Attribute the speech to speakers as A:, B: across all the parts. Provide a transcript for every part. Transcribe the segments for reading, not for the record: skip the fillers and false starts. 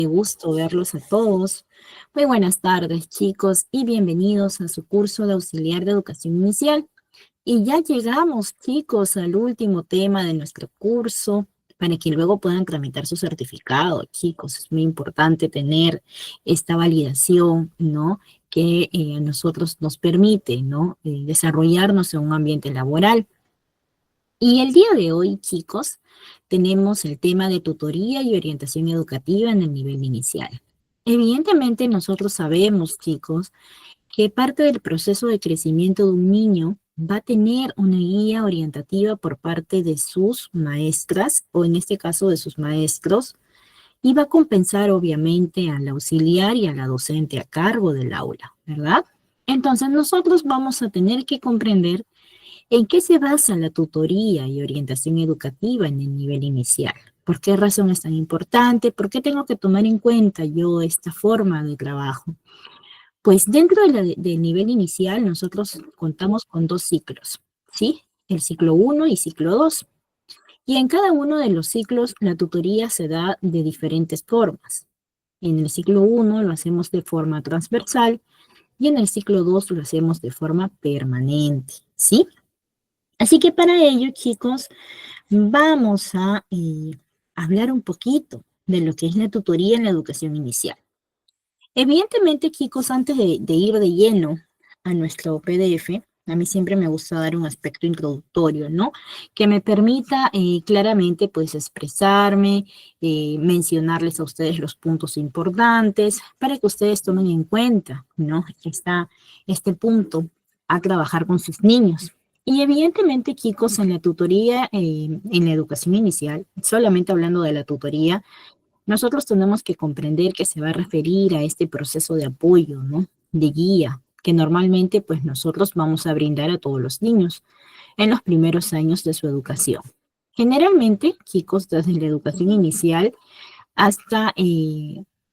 A: Qué gusto verlos a todos. Muy buenas tardes, chicos, y bienvenidos a su curso de auxiliar de educación inicial. Y ya llegamos, chicos, al último tema de nuestro curso para que luego puedan tramitar su certificado, chicos. Es muy importante tener esta validación, ¿no? Que a nosotros nos permite, ¿no? Desarrollarnos en un ambiente laboral. Y el día de hoy, chicos, tenemos el tema de tutoría y orientación educativa en el nivel inicial. Evidentemente, nosotros sabemos, chicos, que parte del proceso de crecimiento de un niño va a tener una guía orientativa por parte de sus maestras, o en este caso de sus maestros, y va a compensar obviamente al auxiliar y a la docente a cargo del aula, ¿verdad? Entonces, nosotros vamos a tener que comprender ¿en qué se basa la tutoría y orientación educativa en el nivel inicial? ¿Por qué razón es tan importante? ¿Por qué tengo que tomar en cuenta yo esta forma de trabajo? Pues dentro del nivel inicial nosotros contamos con dos ciclos, ¿sí? El ciclo 1 y ciclo 2. Y en cada uno de los ciclos la tutoría se da de diferentes formas. En el ciclo 1 lo hacemos de forma transversal y en el ciclo 2 lo hacemos de forma permanente, ¿sí? Así que para ello, chicos, vamos a hablar un poquito de lo que es la tutoría en la educación inicial. Evidentemente, chicos, antes de ir de lleno a nuestro PDF, a mí siempre me gusta dar un aspecto introductorio, ¿no? Que me permita claramente, pues, expresarme, mencionarles a ustedes los puntos importantes para que ustedes tomen en cuenta, ¿no? Este punto a trabajar con sus niños. Y evidentemente, chicos, en la tutoría, en la educación inicial, solamente hablando de la tutoría, nosotros tenemos que comprender que se va a referir a este proceso de apoyo, ¿no? De guía, que normalmente pues nosotros vamos a brindar a todos los niños en los primeros años de su educación. Generalmente, chicos, desde la educación inicial hasta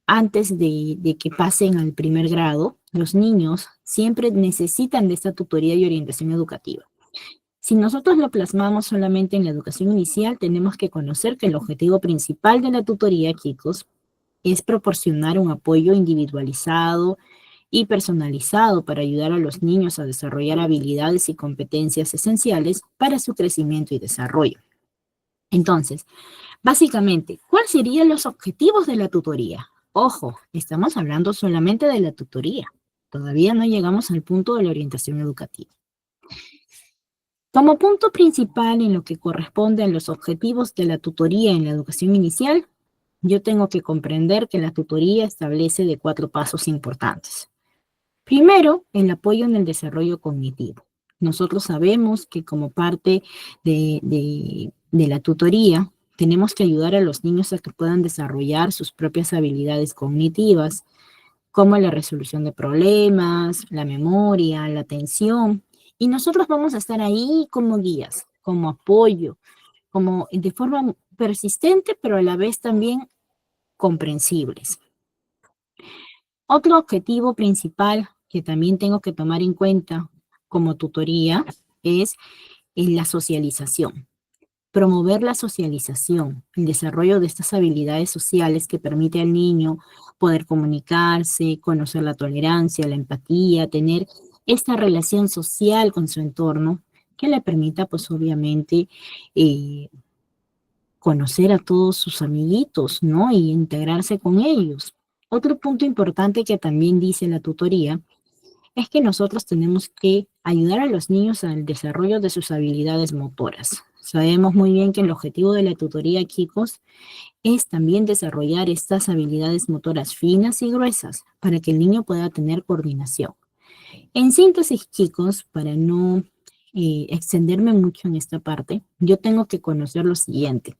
A: antes de que pasen al primer grado, los niños siempre necesitan de esta tutoría y orientación educativa. Si nosotros lo plasmamos solamente en la educación inicial, tenemos que conocer que el objetivo principal de la tutoría, chicos, es proporcionar un apoyo individualizado y personalizado para ayudar a los niños a desarrollar habilidades y competencias esenciales para su crecimiento y desarrollo. Entonces, básicamente, ¿cuáles serían los objetivos de la tutoría? Ojo, estamos hablando solamente de la tutoría. Todavía no llegamos al punto de la orientación educativa. Como punto principal en lo que corresponde a los objetivos de la tutoría en la educación inicial, yo tengo que comprender que la tutoría establece de 4 pasos importantes. Primero, el apoyo en el desarrollo cognitivo. Nosotros sabemos que como parte de la tutoría, tenemos que ayudar a los niños a que puedan desarrollar sus propias habilidades cognitivas, como la resolución de problemas, la memoria, la atención. Y nosotros vamos a estar ahí como guías, como apoyo, como de forma persistente, pero a la vez también comprensibles. Otro objetivo principal que también tengo que tomar en cuenta como tutoría es la socialización. Promover la socialización, el desarrollo de estas habilidades sociales que permite al niño poder comunicarse, conocer la tolerancia, la empatía, tener esta relación social con su entorno que le permita, pues obviamente, eh, conocer a todos sus amiguitos, ¿no? Y integrarse con ellos. Otro punto importante que también dice la tutoría es que nosotros tenemos que ayudar a los niños al desarrollo de sus habilidades motoras. Sabemos muy bien que el objetivo de la tutoría, chicos, es también desarrollar estas habilidades motoras finas y gruesas para que el niño pueda tener coordinación. En síntesis, chicos, para no extenderme mucho en esta parte, yo tengo que conocer lo siguiente,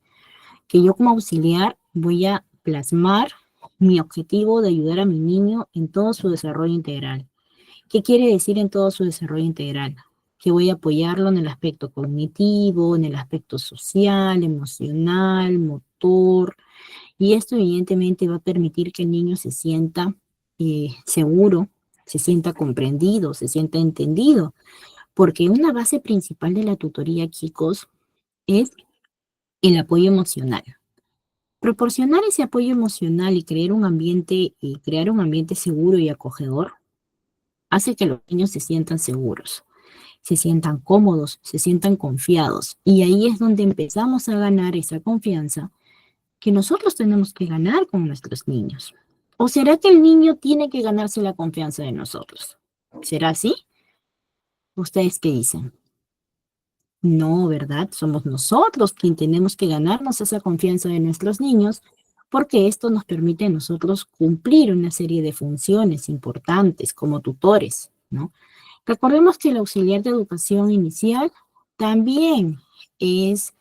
A: que yo como auxiliar voy a plasmar mi objetivo de ayudar a mi niño en todo su desarrollo integral. ¿Qué quiere decir en todo su desarrollo integral? Que voy a apoyarlo en el aspecto cognitivo, en el aspecto social, emocional, motor, y esto evidentemente va a permitir que el niño se sienta seguro, se sienta comprendido, se sienta entendido, porque una base principal de la tutoría, chicos, es el apoyo emocional. Proporcionar ese apoyo emocional y crear un ambiente seguro y acogedor hace que los niños se sientan seguros, se sientan cómodos, se sientan confiados. Y ahí es donde empezamos a ganar esa confianza que nosotros tenemos que ganar con nuestros niños. ¿O será que el niño tiene que ganarse la confianza de nosotros? ¿Será así? ¿Ustedes qué dicen? No, ¿verdad? Somos nosotros quien tenemos que ganarnos esa confianza de nuestros niños, porque esto nos permite a nosotros cumplir una serie de funciones importantes como tutores, ¿no? Recordemos que el auxiliar de educación inicial también es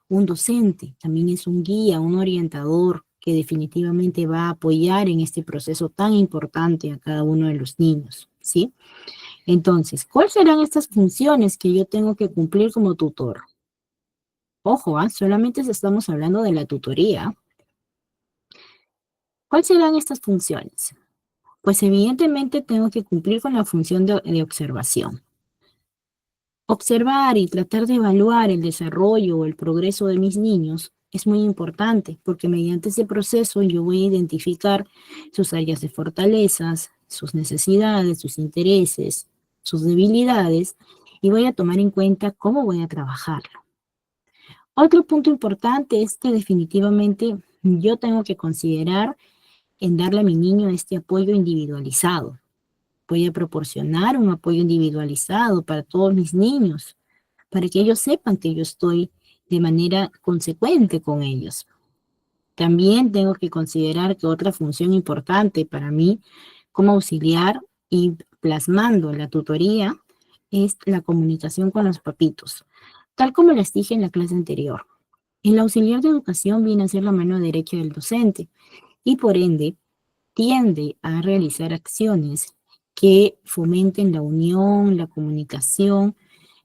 A: un docente, también es un guía, un orientador que definitivamente va a apoyar en este proceso tan importante a cada uno de los niños, ¿sí? Entonces, ¿cuáles serán estas funciones que yo tengo que cumplir como tutor? Ojo, solamente estamos hablando de la tutoría. ¿Cuáles serán estas funciones? Pues evidentemente tengo que cumplir con la función de observación. Observar y tratar de evaluar el desarrollo o el progreso de mis niños es muy importante porque mediante ese proceso yo voy a identificar sus áreas de fortalezas, sus necesidades, sus intereses, sus debilidades y voy a tomar en cuenta cómo voy a trabajarlo. Otro punto importante es que definitivamente yo tengo que considerar en darle a mi niño este apoyo individualizado. Voy a proporcionar un apoyo individualizado para todos mis niños, para que ellos sepan que yo estoy de manera consecuente con ellos. También tengo que considerar que otra función importante para mí como auxiliar y plasmando la tutoría es la comunicación con los papitos. Tal como les dije en la clase anterior, el auxiliar de educación viene a ser la mano derecha del docente y por ende tiende a realizar acciones que fomenten la unión, la comunicación,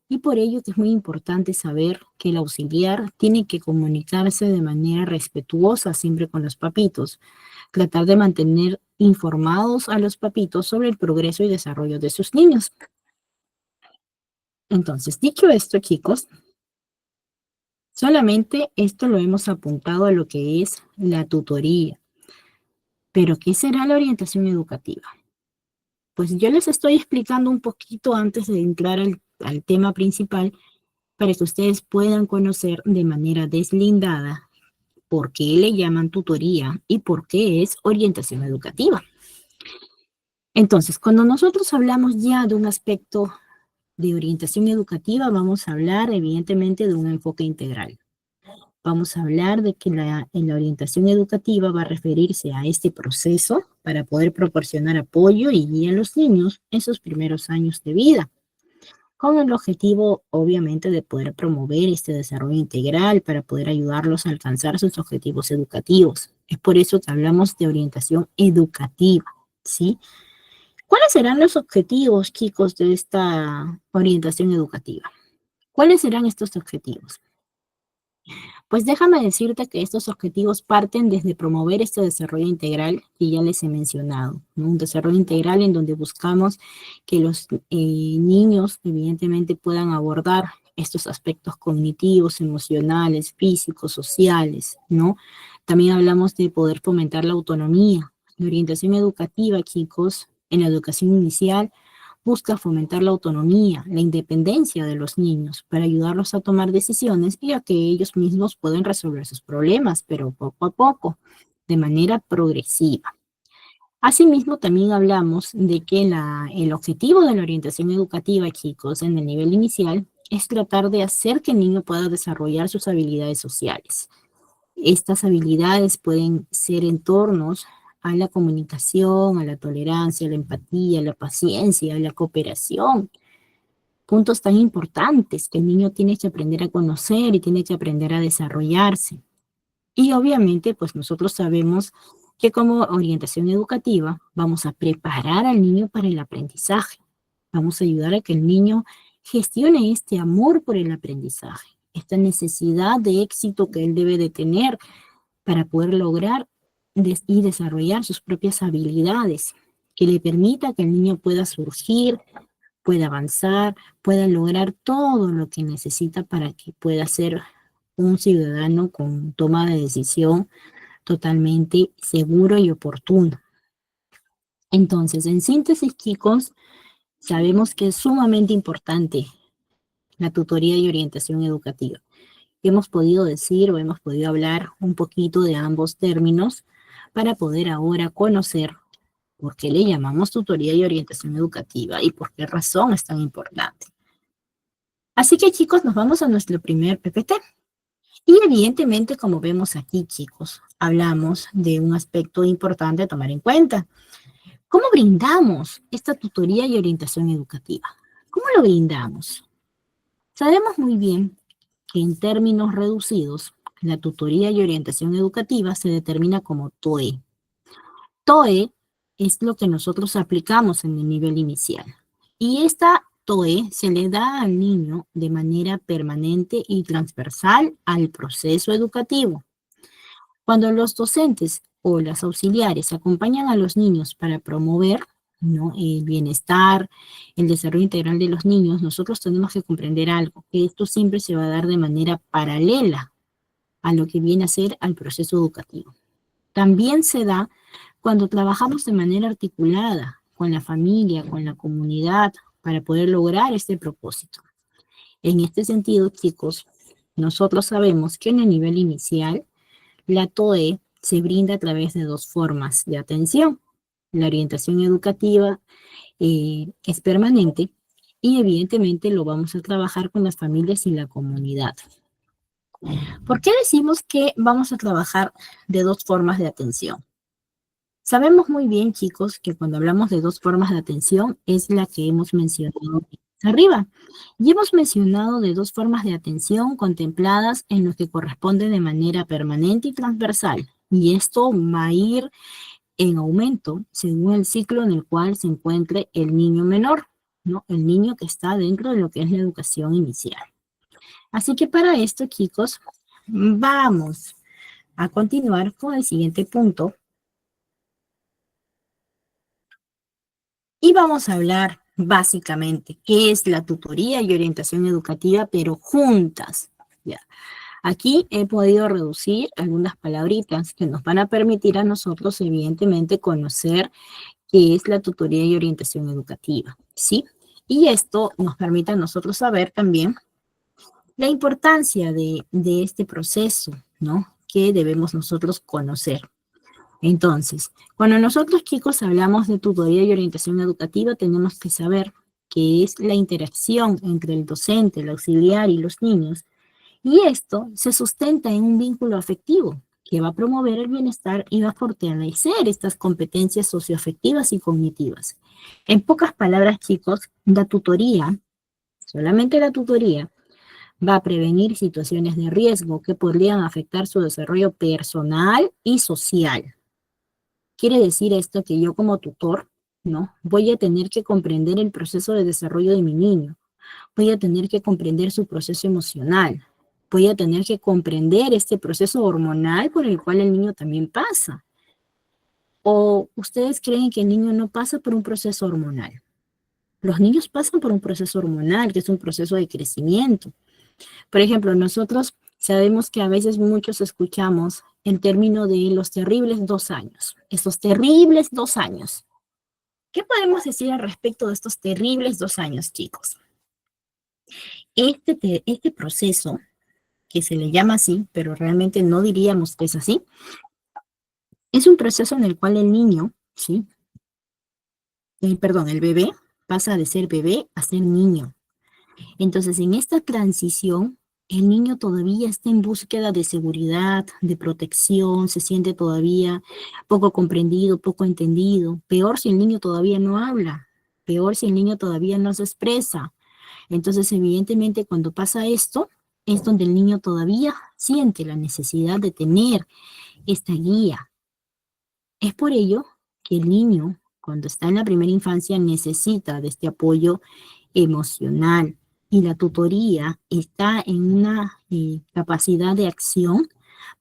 A: y por ello que es muy importante saber que el auxiliar tiene que comunicarse de manera respetuosa siempre con los papitos, tratar de mantener informados a los papitos sobre el progreso y desarrollo de sus niños. Entonces, dicho esto, chicos, solamente esto lo hemos apuntado a lo que es la tutoría. Pero, ¿qué será la orientación educativa? Pues yo les estoy explicando un poquito antes de entrar al tema principal para que ustedes puedan conocer de manera deslindada por qué le llaman tutoría y por qué es orientación educativa. Entonces, cuando nosotros hablamos ya de un aspecto de orientación educativa, vamos a hablar evidentemente de un enfoque integral. Vamos a hablar de que en la orientación educativa va a referirse a este proceso para poder proporcionar apoyo y guía a los niños en sus primeros años de vida, con el objetivo, obviamente, de poder promover este desarrollo integral para poder ayudarlos a alcanzar sus objetivos educativos. Es por eso que hablamos de orientación educativa, ¿sí? ¿Cuáles serán los objetivos, chicos, de esta orientación educativa? ¿Cuáles serán estos objetivos? Pues déjame decirte que estos objetivos parten desde promover este desarrollo integral que ya les he mencionado, ¿no? Un desarrollo integral en donde buscamos que los niños evidentemente puedan abordar estos aspectos cognitivos, emocionales, físicos, sociales, ¿no? También hablamos de poder fomentar la autonomía. La orientación educativa, chicos, en la educación inicial busca fomentar la autonomía, la independencia de los niños para ayudarlos a tomar decisiones y a que ellos mismos puedan resolver sus problemas, pero poco a poco, de manera progresiva. Asimismo, también hablamos de que el objetivo de la orientación educativa, chicos, en el nivel inicial, es tratar de hacer que el niño pueda desarrollar sus habilidades sociales. Estas habilidades pueden ser en tornos a la comunicación, a la tolerancia, a la empatía, a la paciencia, a la cooperación. Puntos tan importantes que el niño tiene que aprender a conocer y tiene que aprender a desarrollarse. Y obviamente, pues nosotros sabemos que como orientación educativa vamos a preparar al niño para el aprendizaje. Vamos a ayudar a que el niño gestione este amor por el aprendizaje, esta necesidad de éxito que él debe de tener para poder lograr y desarrollar sus propias habilidades, que le permita que el niño pueda surgir, pueda avanzar, pueda lograr todo lo que necesita para que pueda ser un ciudadano con toma de decisión totalmente seguro y oportuno. Entonces, en síntesis, chicos, sabemos que es sumamente importante la tutoría y orientación educativa. Hemos podido decir o hemos podido hablar un poquito de ambos términos para poder ahora conocer por qué le llamamos tutoría y orientación educativa y por qué razón es tan importante. Así que, chicos, nos vamos a nuestro primer PPT. Y evidentemente, como vemos aquí, chicos, hablamos de un aspecto importante a tomar en cuenta. ¿Cómo brindamos esta tutoría y orientación educativa? ¿Cómo lo brindamos? Sabemos muy bien que en términos reducidos, la tutoría y orientación educativa se determina como TOE. TOE es lo que nosotros aplicamos en el nivel inicial. Y esta TOE se le da al niño de manera permanente y transversal al proceso educativo. Cuando los docentes o las auxiliares acompañan a los niños para promover, ¿no?, el bienestar, el desarrollo integral de los niños, nosotros tenemos que comprender algo, que esto siempre se va a dar de manera paralela a lo que viene a ser al proceso educativo. También se da cuando trabajamos de manera articulada con la familia, con la comunidad, para poder lograr este propósito. En este sentido, chicos, nosotros sabemos que en el nivel inicial, la TOE se brinda a través de dos formas de atención. La orientación educativa es permanente y evidentemente lo vamos a trabajar con las familias y la comunidad. ¿Por qué decimos que vamos a trabajar de dos formas de atención? Sabemos muy bien, chicos, que cuando hablamos de dos formas de atención es la que hemos mencionado arriba. Y hemos mencionado de dos formas de atención contempladas en lo que corresponde de manera permanente y transversal. Y esto va a ir en aumento según el ciclo en el cual se encuentre el niño menor, ¿no? El niño que está dentro de lo que es la educación inicial. Así que para esto, chicos, vamos a continuar con el siguiente punto. Y vamos a hablar básicamente qué es la tutoría y orientación educativa, pero juntas. ¿Ya? Aquí he podido reducir algunas palabritas que nos van a permitir a nosotros, evidentemente, conocer qué es la tutoría y orientación educativa, ¿sí? Y esto nos permite a nosotros saber también la importancia de este proceso, ¿no?, que debemos nosotros conocer. Entonces, cuando nosotros, chicos, hablamos de tutoría y orientación educativa, tenemos que saber que es la interacción entre el docente, el auxiliar y los niños, y esto se sustenta en un vínculo afectivo que va a promover el bienestar y va a fortalecer estas competencias socioafectivas y cognitivas. En pocas palabras, chicos, la tutoría, solamente la tutoría, va a prevenir situaciones de riesgo que podrían afectar su desarrollo personal y social. Quiere decir esto que yo como tutor, ¿no?, voy a tener que comprender el proceso de desarrollo de mi niño, voy a tener que comprender su proceso emocional, voy a tener que comprender este proceso hormonal por el cual el niño también pasa. ¿O ustedes creen que el niño no pasa por un proceso hormonal? Los niños pasan por un proceso hormonal, que es un proceso de crecimiento. Por ejemplo, nosotros sabemos que a veces muchos escuchamos el término de los terribles 2 años, esos terribles 2 años. ¿Qué podemos decir al respecto de estos terribles 2 años, chicos? Este proceso, que se le llama así, pero realmente no diríamos que es así, es un proceso en el cual el niño, ¿sí? El bebé pasa de ser bebé a ser niño. Entonces, en esta transición, el niño todavía está en búsqueda de seguridad, de protección, se siente todavía poco comprendido, poco entendido. Peor si el niño todavía no habla, peor si el niño todavía no se expresa. Entonces, evidentemente, cuando pasa esto, es donde el niño todavía siente la necesidad de tener esta guía. Es por ello que el niño, cuando está en la primera infancia, necesita de este apoyo emocional, y la tutoría está en una capacidad de acción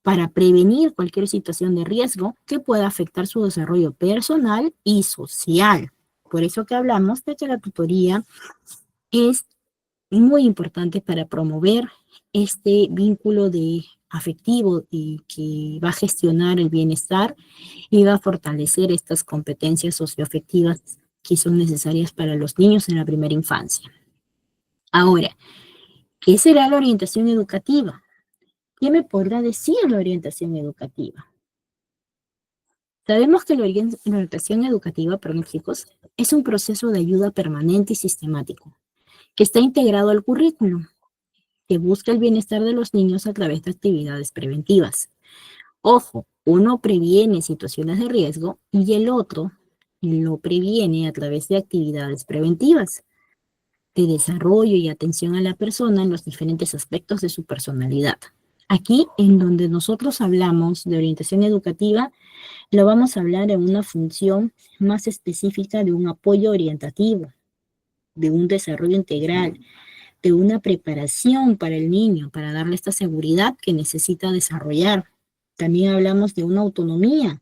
A: para prevenir cualquier situación de riesgo que pueda afectar su desarrollo personal y social. Por eso que hablamos de que la tutoría es muy importante para promover este vínculo de afectivo y que va a gestionar el bienestar y va a fortalecer estas competencias socioafectivas que son necesarias para los niños en la primera infancia. Ahora, ¿qué será la orientación educativa? ¿Qué me podrá decir la orientación educativa? Sabemos que la orientación educativa, perdón, chicos, es un proceso de ayuda permanente y sistemático que está integrado al currículum, que busca el bienestar de los niños a través de actividades preventivas. Ojo, uno previene situaciones de riesgo y el otro lo previene a través de actividades preventivas, de desarrollo y atención a la persona en los diferentes aspectos de su personalidad. Aquí, en donde nosotros hablamos de orientación educativa, lo vamos a hablar en una función más específica de un apoyo orientativo, de un desarrollo integral, de una preparación para el niño, para darle esta seguridad que necesita desarrollar. También hablamos de una autonomía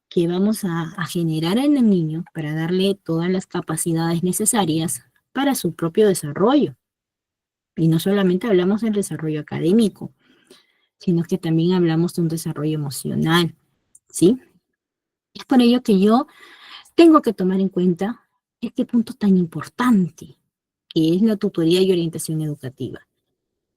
A: que vamos a generar en el niño para darle todas las capacidades necesarias para su propio desarrollo. Y no solamente hablamos del desarrollo académico, sino que también hablamos de un desarrollo emocional, ¿sí? Es por ello que yo tengo que tomar en cuenta este punto tan importante, que es la tutoría y orientación educativa.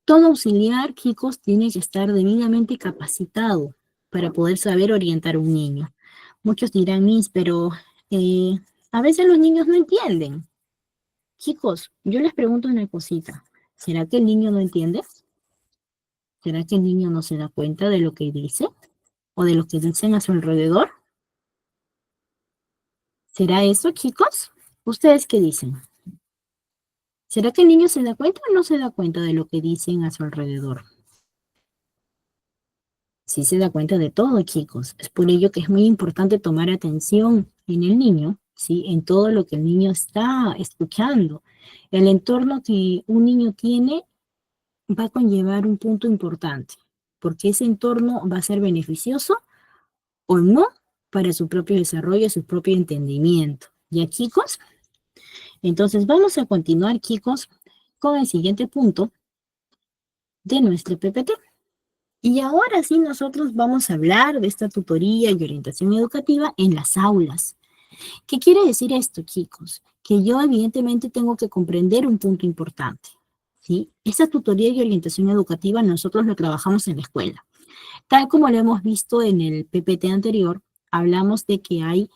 A: Todo auxiliar, chicos, tiene que estar debidamente capacitado para poder saber orientar a un niño. Muchos dirán, Miss, pero a veces los niños no entienden. Chicos, yo les pregunto una cosita. ¿Será que el niño no entiende? ¿Será que el niño no se da cuenta de lo que dice? ¿O de lo que dicen a su alrededor? ¿Será eso, chicos? ¿Ustedes qué dicen? ¿Será que el niño se da cuenta o no se da cuenta de lo que dicen a su alrededor? Sí se da cuenta de todo, chicos. Es por ello que es muy importante tomar atención en el niño, ¿sí? En todo lo que el niño está escuchando. El entorno que un niño tiene va a conllevar un punto importante, porque ese entorno va a ser beneficioso o no para su propio desarrollo, su propio entendimiento. ¿Ya, chicos? Entonces vamos a continuar, chicos, con el siguiente punto de nuestro PPT. Y ahora sí nosotros vamos a hablar de esta tutoría y orientación educativa en las aulas. ¿Qué quiere decir esto, chicos? Que yo evidentemente tengo que comprender un punto importante, ¿sí? Esa tutoría y orientación educativa nosotros lo trabajamos en la escuela. Tal como lo hemos visto en el PPT anterior, hablamos de que hay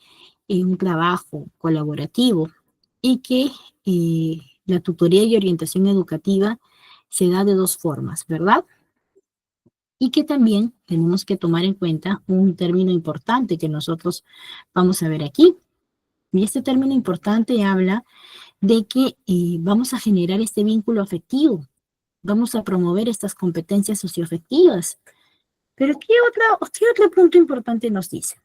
A: un trabajo colaborativo y que la tutoría y orientación educativa se da de dos formas, ¿verdad? Y que también tenemos que tomar en cuenta un término importante que nosotros vamos a ver aquí. Y este término importante habla de que vamos a generar este vínculo afectivo, vamos a promover estas competencias socioafectivas. Pero ¿qué otro punto importante nos dice?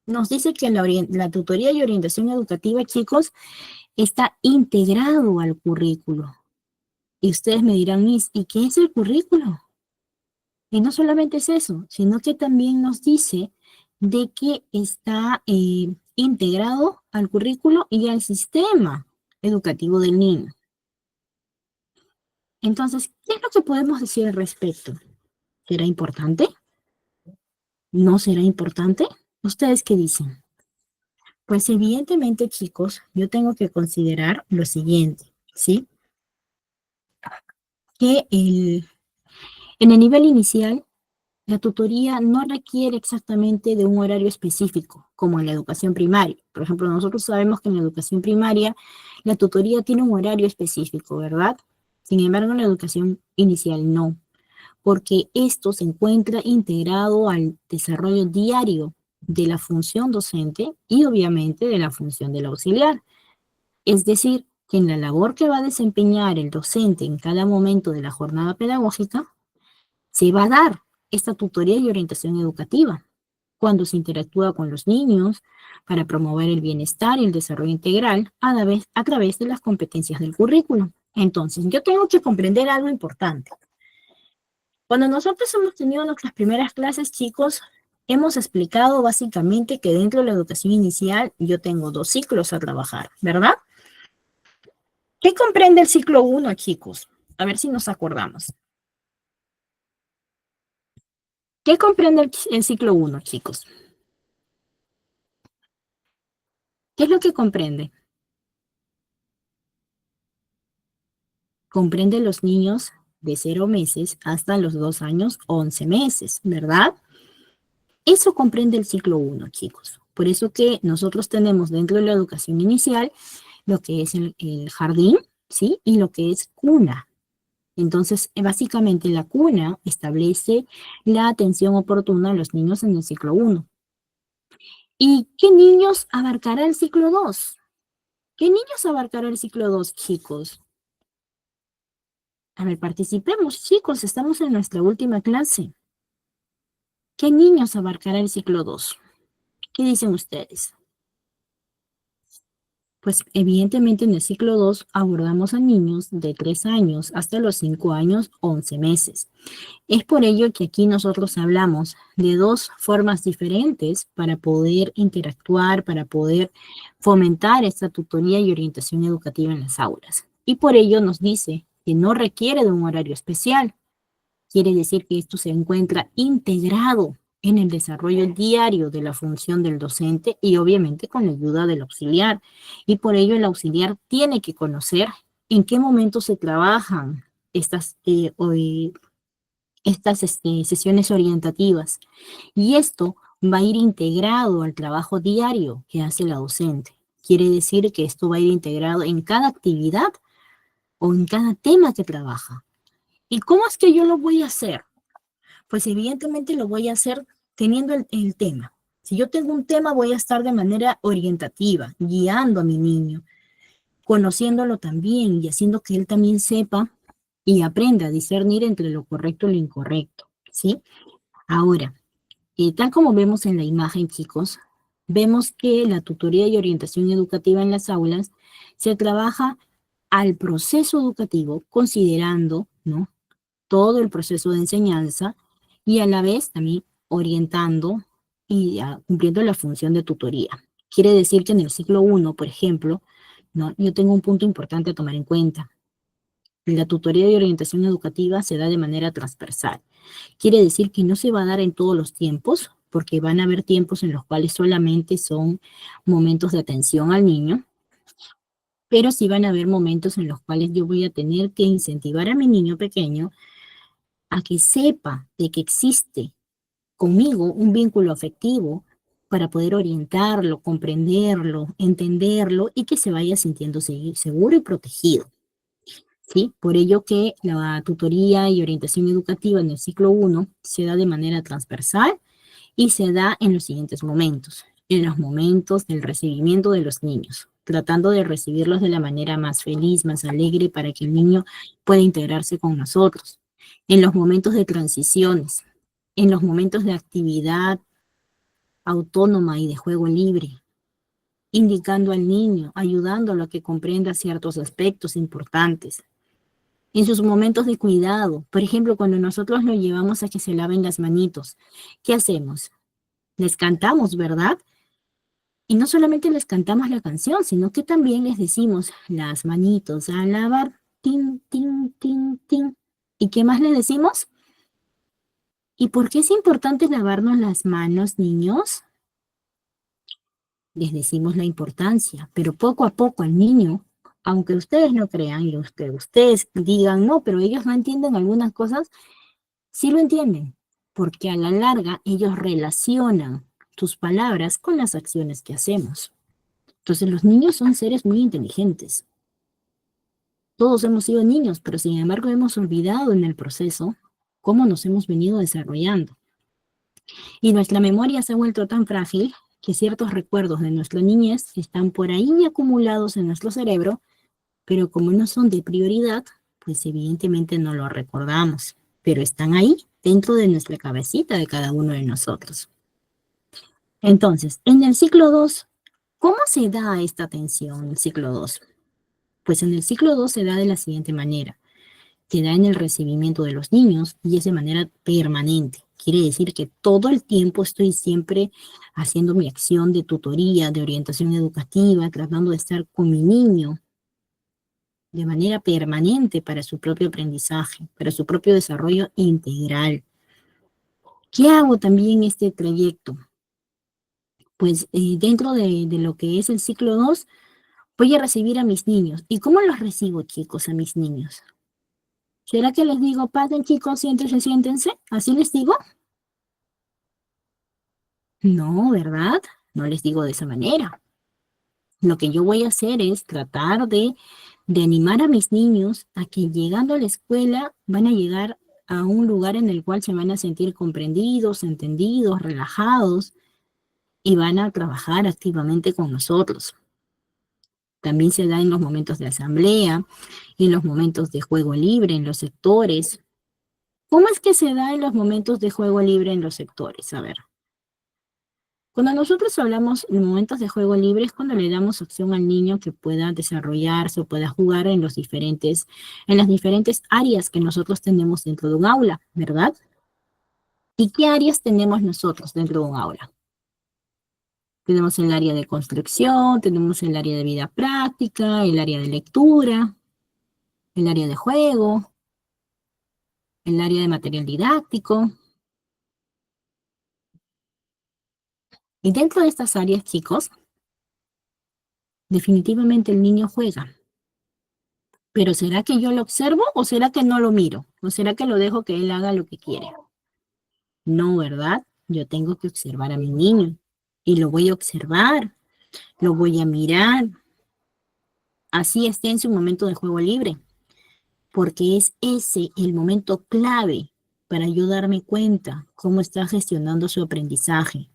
A: Nos dice que la tutoría y orientación educativa, chicos, está integrado al currículo. Y ustedes me dirán, Miss, ¿y qué es el currículo? Y no solamente es eso, sino que también nos dice de que está integrado al currículo y al sistema educativo del niño. Entonces, ¿qué es lo que podemos decir al respecto? ¿Será importante? ¿No será importante? ¿Ustedes qué dicen? Pues evidentemente, chicos, yo tengo que considerar lo siguiente, ¿sí? Que en el nivel inicial, la tutoría no requiere exactamente de un horario específico, como en la educación primaria. Por ejemplo, nosotros sabemos que en la educación primaria la tutoría tiene un horario específico, ¿verdad? Sin embargo, en la educación inicial no, porque esto se encuentra integrado al desarrollo diario de la función docente y obviamente de la función del auxiliar. Es decir, que en la labor que va a desempeñar el docente en cada momento de la jornada pedagógica, se va a dar esta tutoría y orientación educativa cuando se interactúa con los niños para promover el bienestar y el desarrollo integral a través de las competencias del currículo. Entonces, yo tengo que comprender algo importante. Cuando nosotros hemos tenido nuestras primeras clases, chicos, hemos explicado básicamente que dentro de la educación inicial yo tengo dos ciclos a trabajar, ¿verdad? ¿Qué comprende el ciclo 1, chicos? A ver si nos acordamos. ¿Qué comprende el ciclo 1, chicos? ¿Qué es lo que comprende? Comprende los niños de 0 meses hasta los 2 años, 11 meses, ¿verdad? Eso comprende el ciclo 1, chicos. Por eso que nosotros tenemos dentro de la educación inicial lo que es el jardín, ¿sí? Y lo que es cuna. Entonces, básicamente la cuna establece la atención oportuna a los niños en el ciclo 1. ¿Y qué niños abarcará el ciclo 2? ¿Qué niños abarcará el ciclo 2, chicos? A ver, participemos, chicos, estamos en nuestra última clase. ¿Qué niños abarcará el ciclo 2? ¿Qué dicen ustedes? Pues evidentemente en el ciclo 2 abordamos a niños de 3 años hasta los 5 años, 11 meses. Es por ello que aquí nosotros hablamos de dos formas diferentes para poder interactuar, para poder fomentar esta tutoría y orientación educativa en las aulas. Y por ello nos dice que no requiere de un horario especial. Quiere decir que esto se encuentra integrado en el desarrollo diario de la función del docente y obviamente con la ayuda del auxiliar. Y por ello el auxiliar tiene que conocer en qué momento se trabajan estas sesiones orientativas. Y esto va a ir integrado al trabajo diario que hace la docente. Quiere decir que esto va a ir integrado en cada actividad o en cada tema que trabaja. ¿Y cómo es que yo lo voy a hacer? Pues evidentemente lo voy a hacer teniendo el tema. Si yo tengo un tema, voy a estar de manera orientativa, guiando a mi niño, conociéndolo también y haciendo que él también sepa y aprenda a discernir entre lo correcto y lo incorrecto, ¿sí? Ahora, tal como vemos en la imagen, chicos, vemos que la tutoría y orientación educativa en las aulas se trabaja al proceso educativo considerando, ¿no?, todo el proceso de enseñanza y a la vez también orientando y cumpliendo la función de tutoría. Quiere decir que en el ciclo 1, por ejemplo, ¿no?, yo tengo un punto importante a tomar en cuenta. La tutoría y orientación educativa se da de manera transversal. Quiere decir que no se va a dar en todos los tiempos, porque van a haber tiempos en los cuales solamente son momentos de atención al niño, pero sí van a haber momentos en los cuales yo voy a tener que incentivar a mi niño pequeño a que sepa de que existe conmigo un vínculo afectivo para poder orientarlo, comprenderlo, entenderlo y que se vaya sintiendo seguro y protegido. ¿Sí? Por ello que la tutoría y orientación educativa en el ciclo 1 se da de manera transversal y se da en los siguientes momentos. En los momentos del recibimiento de los niños, tratando de recibirlos de la manera más feliz, más alegre, para que el niño pueda integrarse con nosotros. En los momentos de transiciones, en los momentos de actividad autónoma y de juego libre, indicando al niño, ayudándolo a que comprenda ciertos aspectos importantes. En sus momentos de cuidado, por ejemplo, cuando nosotros lo llevamos a que se laven las manitos, ¿qué hacemos? Les cantamos, ¿verdad? Y no solamente les cantamos la canción, sino que también les decimos las manitos a lavar, tin, tin, tin, tin. ¿Y qué más les decimos? ¿Y por qué es importante lavarnos las manos, niños? Les decimos la importancia, pero poco a poco al niño, aunque ustedes no crean y ustedes digan, no, pero ellos no entienden algunas cosas, sí lo entienden, porque a la larga ellos relacionan tus palabras con las acciones que hacemos. Entonces los niños son seres muy inteligentes. Todos hemos sido niños, pero sin embargo hemos olvidado en el proceso cómo nos hemos venido desarrollando. Y nuestra memoria se ha vuelto tan frágil que ciertos recuerdos de nuestra niñez están por ahí acumulados en nuestro cerebro, pero como no son de prioridad, pues evidentemente no lo recordamos, pero están ahí dentro de nuestra cabecita de cada uno de nosotros. Entonces, en el ciclo 2, ¿cómo se da esta atención en el ciclo 2? Pues en el ciclo 2 se da de la siguiente manera. Se da en el recibimiento de los niños y es de manera permanente. Quiere decir que todo el tiempo estoy siempre haciendo mi acción de tutoría, de orientación educativa, tratando de estar con mi niño de manera permanente para su propio aprendizaje, para su propio desarrollo integral. ¿Qué hago también en este trayecto? Pues dentro de lo que es el ciclo 2, voy a recibir a mis niños. ¿Y cómo los recibo, chicos, a mis niños? ¿Será que les digo, pasen, chicos, siéntense, siéntense? ¿Así les digo? No, ¿verdad? No les digo de esa manera. Lo que yo voy a hacer es tratar de animar a mis niños a que llegando a la escuela van a llegar a un lugar en el cual se van a sentir comprendidos, entendidos, relajados y van a trabajar activamente con nosotros. También se da en los momentos de asamblea, en los momentos de juego libre, en los sectores. ¿Cómo es que se da en los momentos de juego libre en los sectores? A ver. Cuando nosotros hablamos en momentos de juego libre es cuando le damos opción al niño que pueda desarrollarse o pueda jugar en en las diferentes áreas que nosotros tenemos dentro de un aula, ¿verdad? ¿Y qué áreas tenemos nosotros dentro de un aula? Tenemos el área de construcción, tenemos el área de vida práctica, el área de lectura, el área de juego, el área de material didáctico. Y dentro de estas áreas, chicos, definitivamente el niño juega. Pero ¿será que yo lo observo o será que no lo miro? ¿O será que lo dejo que él haga lo que quiere? No, ¿verdad? Yo tengo que observar a mi niño y lo voy a observar, lo voy a mirar, así esté en su momento de juego libre, porque es ese el momento clave para yo darme cuenta cómo está gestionando su aprendizaje.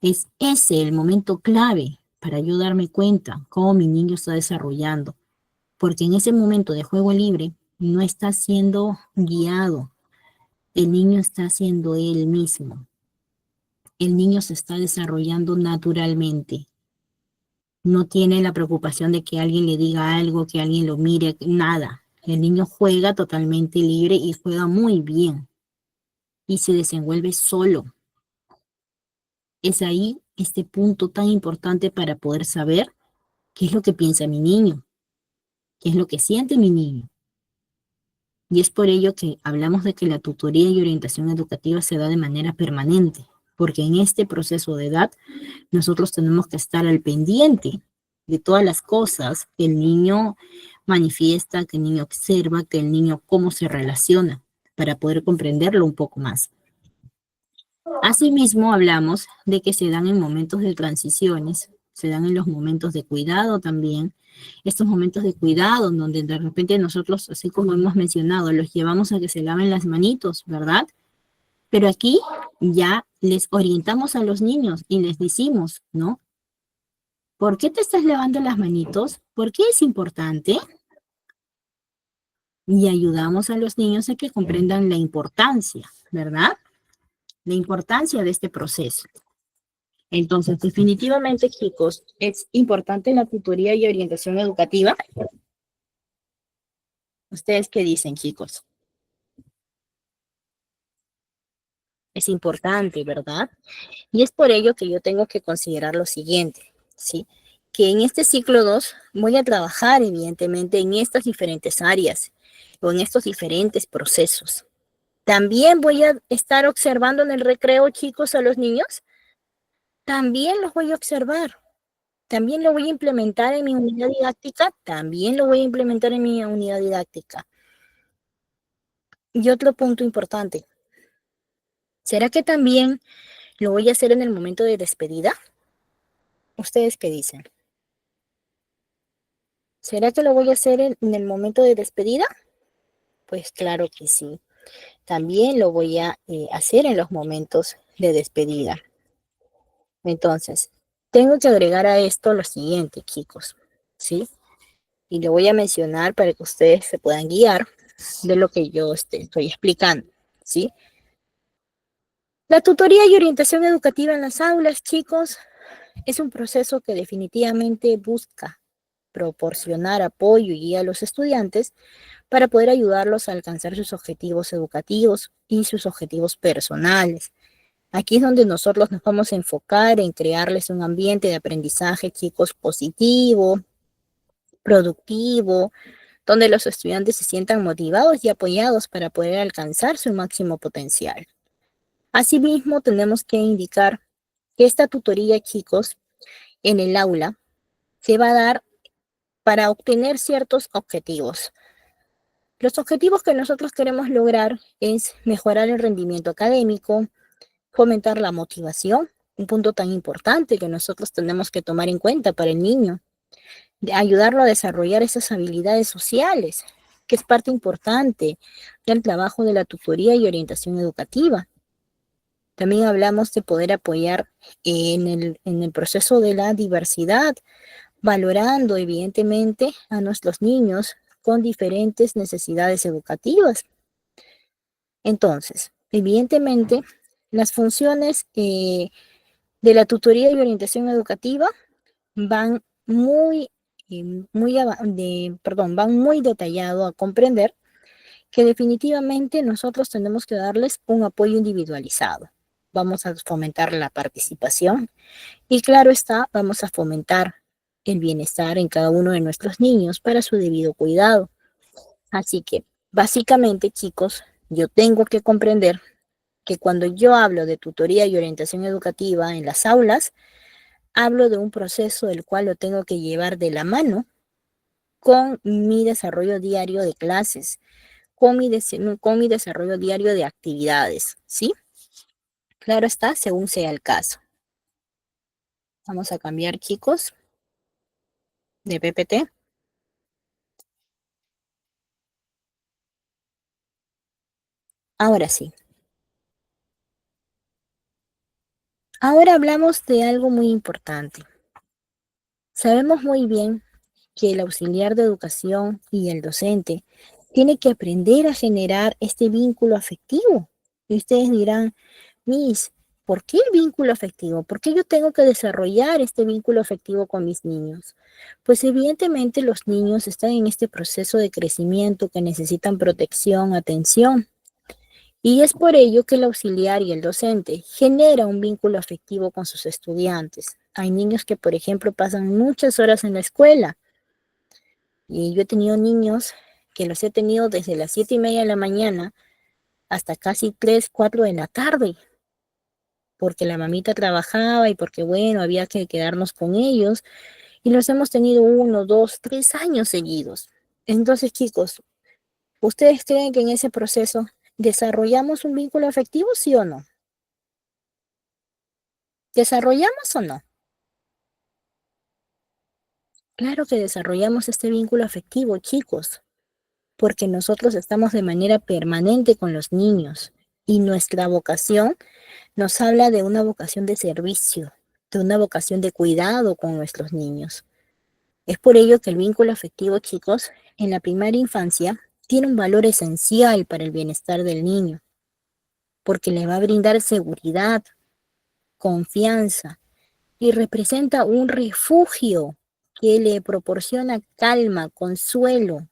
A: Es ese el momento clave para yo darme cuenta cómo mi niño está desarrollando, porque en ese momento de juego libre no está siendo guiado. El niño está siendo él mismo. El niño se está desarrollando naturalmente. No tiene la preocupación de que alguien le diga algo, que alguien lo mire, nada. El niño juega totalmente libre y juega muy bien y se desenvuelve solo. Es ahí este punto tan importante para poder saber qué es lo que piensa mi niño, qué es lo que siente mi niño. Y es por ello que hablamos de que la tutoría y orientación educativa se da de manera permanente, porque en este proceso de edad nosotros tenemos que estar al pendiente de todas las cosas que el niño manifiesta, que el niño observa, que el niño cómo se relaciona, para poder comprenderlo un poco más. Asimismo, hablamos de que se dan en momentos de transiciones, se dan en los momentos de cuidado también, estos momentos de cuidado donde de repente nosotros, así como hemos mencionado, los llevamos a que se laven las manitos, ¿verdad? Pero aquí ya les orientamos a los niños y les decimos, ¿no? ¿Por qué te estás lavando las manitos? ¿Por qué es importante? Y ayudamos a los niños a que comprendan la importancia, ¿verdad? La importancia de este proceso. Entonces, definitivamente, chicos, es importante la tutoría y orientación educativa. ¿Ustedes qué dicen, chicos? Es importante, ¿verdad? Y es por ello que yo tengo que considerar lo siguiente, ¿sí? Que en este ciclo 2 voy a trabajar, evidentemente, en estas diferentes áreas o en estos diferentes procesos. También voy a estar observando en el recreo, chicos, a los niños. También los voy a observar. También lo voy a implementar en mi unidad didáctica. También lo voy a implementar en mi unidad didáctica. Y otro punto importante. ¿Será que también lo voy a hacer en el momento de despedida? ¿Ustedes qué dicen? ¿Será que lo voy a hacer en el momento de despedida? Pues claro que sí. También lo voy a hacer en los momentos de despedida. Entonces, tengo que agregar a esto lo siguiente, chicos, ¿sí? Y lo voy a mencionar para que ustedes se puedan guiar de lo que yo estoy explicando, ¿sí? La tutoría y orientación educativa en las aulas, chicos, es un proceso que definitivamente busca proporcionar apoyo y guía a los estudiantes para poder ayudarlos a alcanzar sus objetivos educativos y sus objetivos personales. Aquí es donde nosotros nos vamos a enfocar en crearles un ambiente de aprendizaje, chicos, positivo, productivo, donde los estudiantes se sientan motivados y apoyados para poder alcanzar su máximo potencial. Asimismo, tenemos que indicar que esta tutoría, chicos, en el aula se va a dar para obtener ciertos objetivos. Los objetivos que nosotros queremos lograr es mejorar el rendimiento académico, fomentar la motivación, un punto tan importante que nosotros tenemos que tomar en cuenta para el niño, de ayudarlo a desarrollar esas habilidades sociales, que es parte importante del trabajo de la tutoría y orientación educativa. También hablamos de poder apoyar en el proceso de la diversidad, valorando evidentemente a nuestros niños con diferentes necesidades educativas. Entonces, evidentemente, las funciones de la tutoría y orientación educativa van van muy detallado a comprender que definitivamente nosotros tenemos que darles un apoyo individualizado. Vamos a fomentar la participación y claro está, vamos a fomentar el bienestar en cada uno de nuestros niños para su debido cuidado. Así que, básicamente, chicos, yo tengo que comprender que cuando yo hablo de tutoría y orientación educativa en las aulas, hablo de un proceso del cual lo tengo que llevar de la mano con mi desarrollo diario de clases, con mi desarrollo diario de actividades, ¿sí? Claro está, según sea el caso. Vamos a cambiar, chicos, de PPT. Ahora sí. Ahora hablamos de algo muy importante. Sabemos muy bien que el auxiliar de educación y el docente tiene que aprender a generar este vínculo afectivo. Y ustedes dirán, Miss, ¿por qué el vínculo afectivo? ¿Por qué yo tengo que desarrollar este vínculo afectivo con mis niños? Pues evidentemente los niños están en este proceso de crecimiento que necesitan protección, atención. Y es por ello que el auxiliar y el docente genera un vínculo afectivo con sus estudiantes. Hay niños que, por ejemplo, pasan muchas horas en la escuela y yo he tenido niños que los he tenido desde las 7:30 de la mañana hasta casi 3, 4 de la tarde, porque la mamita trabajaba y porque, bueno, había que quedarnos con ellos y los hemos tenido 1, 2, 3 años seguidos. Entonces, chicos, ¿ustedes creen que en ese proceso desarrollamos un vínculo afectivo, sí o no? ¿Desarrollamos o no? Claro que desarrollamos este vínculo afectivo, chicos, porque nosotros estamos de manera permanente con los niños y nuestra vocación nos habla de una vocación de servicio, de una vocación de cuidado con nuestros niños. Es por ello que el vínculo afectivo, chicos, en la primera infancia tiene un valor esencial para el bienestar del niño, porque le va a brindar seguridad, confianza y representa un refugio que le proporciona calma, consuelo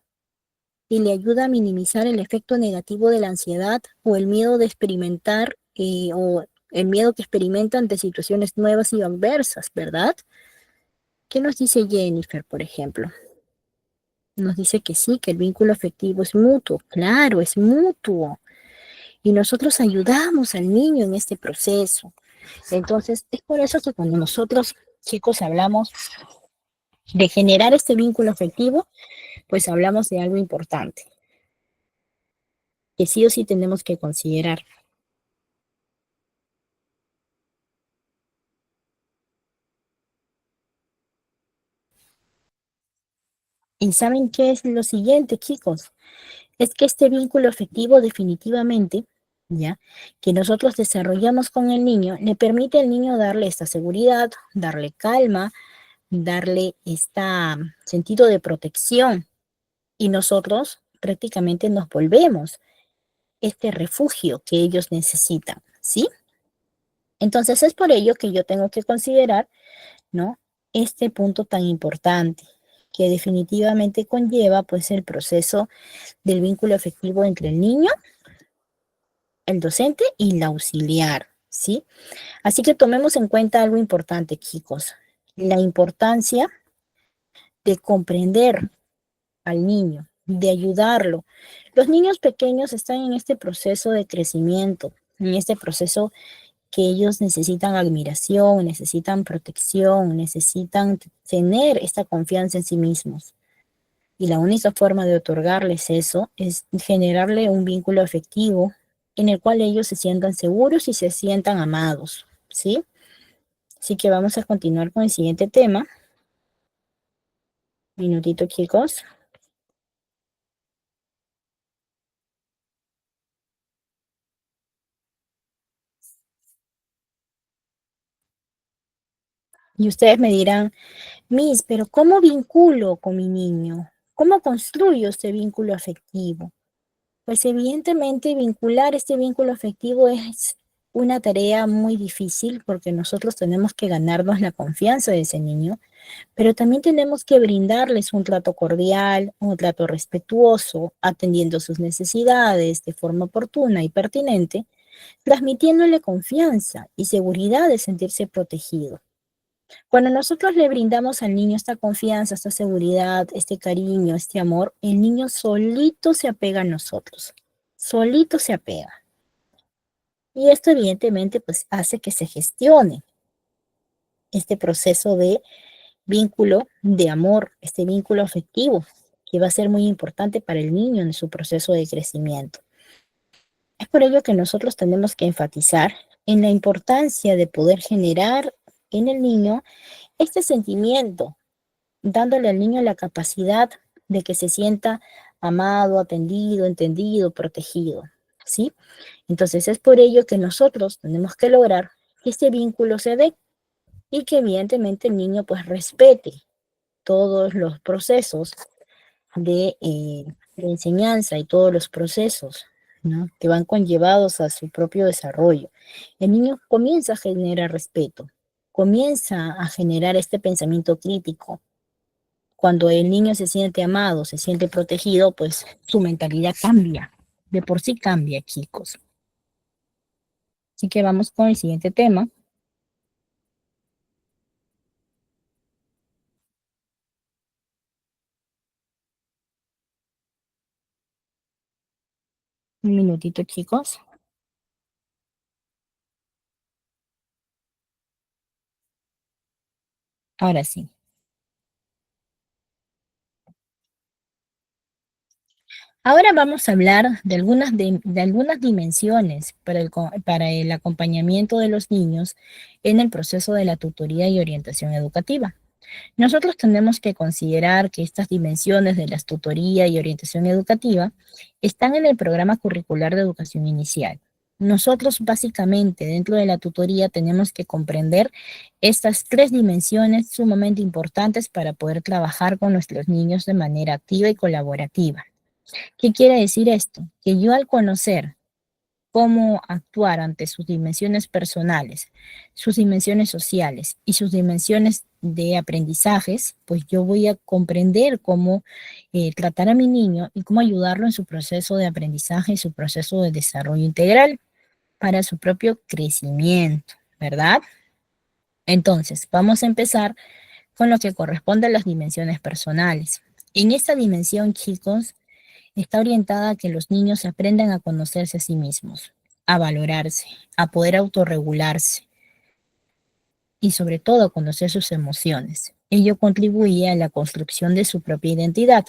A: y le ayuda a minimizar el efecto negativo de la ansiedad o el miedo de experimentar o el miedo que experimenta ante situaciones nuevas y adversas, ¿verdad? ¿Qué nos dice Jennifer, por ejemplo? Nos dice que sí, que el vínculo afectivo es mutuo. Claro, es mutuo. Y nosotros ayudamos al niño en este proceso. Entonces, es por eso que cuando nosotros, chicos, hablamos de generar este vínculo afectivo, pues hablamos de algo importante, que sí o sí tenemos que considerar. ¿Y saben qué es lo siguiente, chicos? Es que este vínculo afectivo definitivamente, ¿ya? Que nosotros desarrollamos con el niño, le permite al niño darle esta seguridad, darle calma, darle este sentido de protección. Y nosotros prácticamente nos volvemos este refugio que ellos necesitan, ¿sí? Entonces es por ello que yo tengo que considerar, ¿no? Este punto tan importante que definitivamente conlleva pues el proceso del vínculo afectivo entre el niño, el docente y la auxiliar, ¿sí? Así que tomemos en cuenta algo importante, chicos, la importancia de comprender al niño, de ayudarlo. Los niños pequeños están en este proceso de crecimiento, en este proceso que ellos necesitan admiración, necesitan protección, necesitan tener esta confianza en sí mismos. Y la única forma de otorgarles eso es generarle un vínculo afectivo en el cual ellos se sientan seguros y se sientan amados, ¿sí? Así que vamos a continuar con el siguiente tema. Minutito, chicos. Y ustedes me dirán, Miss, pero ¿cómo vinculo con mi niño? ¿Cómo construyo este vínculo afectivo? Pues evidentemente vincular este vínculo afectivo es una tarea muy difícil porque nosotros tenemos que ganarnos la confianza de ese niño, pero también tenemos que brindarles un trato cordial, un trato respetuoso, atendiendo sus necesidades de forma oportuna y pertinente, transmitiéndole confianza y seguridad de sentirse protegido. Cuando nosotros le brindamos al niño esta confianza, esta seguridad, este cariño, este amor, el niño solito se apega a nosotros, solito se apega. Y esto evidentemente pues hace que se gestione este proceso de vínculo de amor, este vínculo afectivo, que va a ser muy importante para el niño en su proceso de crecimiento. Es por ello que nosotros tenemos que enfatizar en la importancia de poder generar en el niño este sentimiento, dándole al niño la capacidad de que se sienta amado, atendido, entendido, protegido, ¿sí? Entonces es por ello que nosotros tenemos que lograr que este vínculo se dé y que evidentemente el niño pues respete todos los procesos de enseñanza y todos los procesos, ¿no?, que van conllevados a su propio desarrollo. El niño comienza a generar respeto, comienza a generar este pensamiento crítico. Cuando el niño se siente amado, se siente protegido, pues su mentalidad cambia. De por sí cambia, chicos. Así que vamos con el siguiente tema. Un minutito, chicos. Ahora sí. Ahora vamos a hablar de algunas dimensiones para el acompañamiento de los niños en el proceso de la tutoría y orientación educativa. Nosotros tenemos que considerar que estas dimensiones de la tutoría y orientación educativa están en el programa curricular de educación inicial. Nosotros básicamente dentro de la tutoría tenemos que comprender estas tres dimensiones sumamente importantes para poder trabajar con nuestros niños de manera activa y colaborativa. ¿Qué quiere decir esto? Que yo al conocer cómo actuar ante sus dimensiones personales, sus dimensiones sociales y sus dimensiones de aprendizajes, pues yo voy a comprender cómo tratar a mi niño y cómo ayudarlo en su proceso de aprendizaje y su proceso de desarrollo integral para su propio crecimiento, ¿verdad? Entonces, vamos a empezar con lo que corresponde a las dimensiones personales. En esta dimensión, chicos, está orientada a que los niños aprendan a conocerse a sí mismos, a valorarse, a poder autorregularse y sobre todo a conocer sus emociones. Ello contribuye a la construcción de su propia identidad,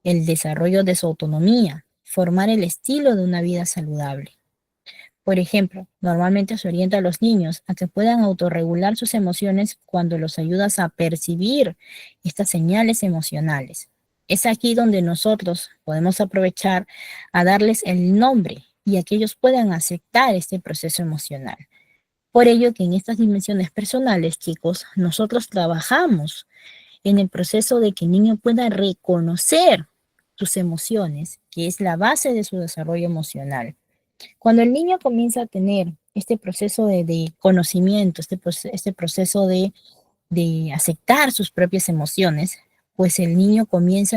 A: el desarrollo de su autonomía, formar el estilo de una vida saludable. Por ejemplo, normalmente se orienta a los niños a que puedan autorregular sus emociones cuando los ayudas a percibir estas señales emocionales. Es aquí donde nosotros podemos aprovechar a darles el nombre y a que ellos puedan aceptar este proceso emocional. Por ello que en estas dimensiones personales, chicos, nosotros trabajamos en el proceso de que el niño pueda reconocer sus emociones, que es la base de su desarrollo emocional. Cuando el niño comienza a tener este proceso de conocimiento, este proceso de aceptar sus propias emociones, pues el niño comienza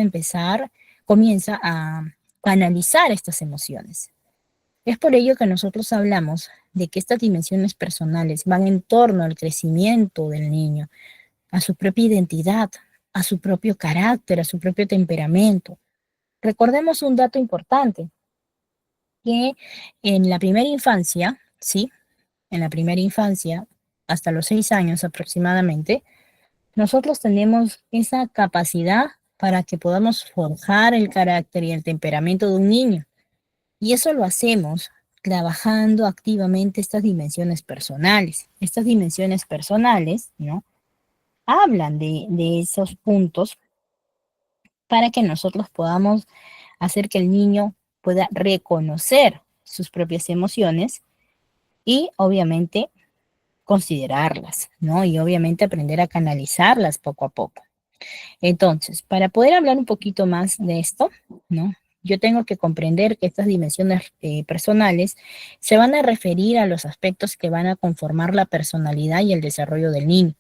A: a canalizar estas emociones. Es por ello que nosotros hablamos de que estas dimensiones personales van en torno al crecimiento del niño, a su propia identidad, a su propio carácter, a su propio temperamento. Recordemos un dato importante. que en la primera infancia, ¿sí? En la primera infancia, hasta los 6 años aproximadamente, nosotros tenemos esa capacidad para que podamos forjar el carácter y el temperamento de un niño. Y eso lo hacemos trabajando activamente estas dimensiones personales. Estas dimensiones personales, ¿no? Hablan de esos puntos para que nosotros podamos hacer que el niño pueda reconocer sus propias emociones y obviamente considerarlas, ¿no? Y obviamente aprender a canalizarlas poco a poco. Entonces, para poder hablar un poquito más de esto, ¿no? Yo tengo que comprender que estas dimensiones personales se van a referir a los aspectos que van a conformar la personalidad y el desarrollo del niño.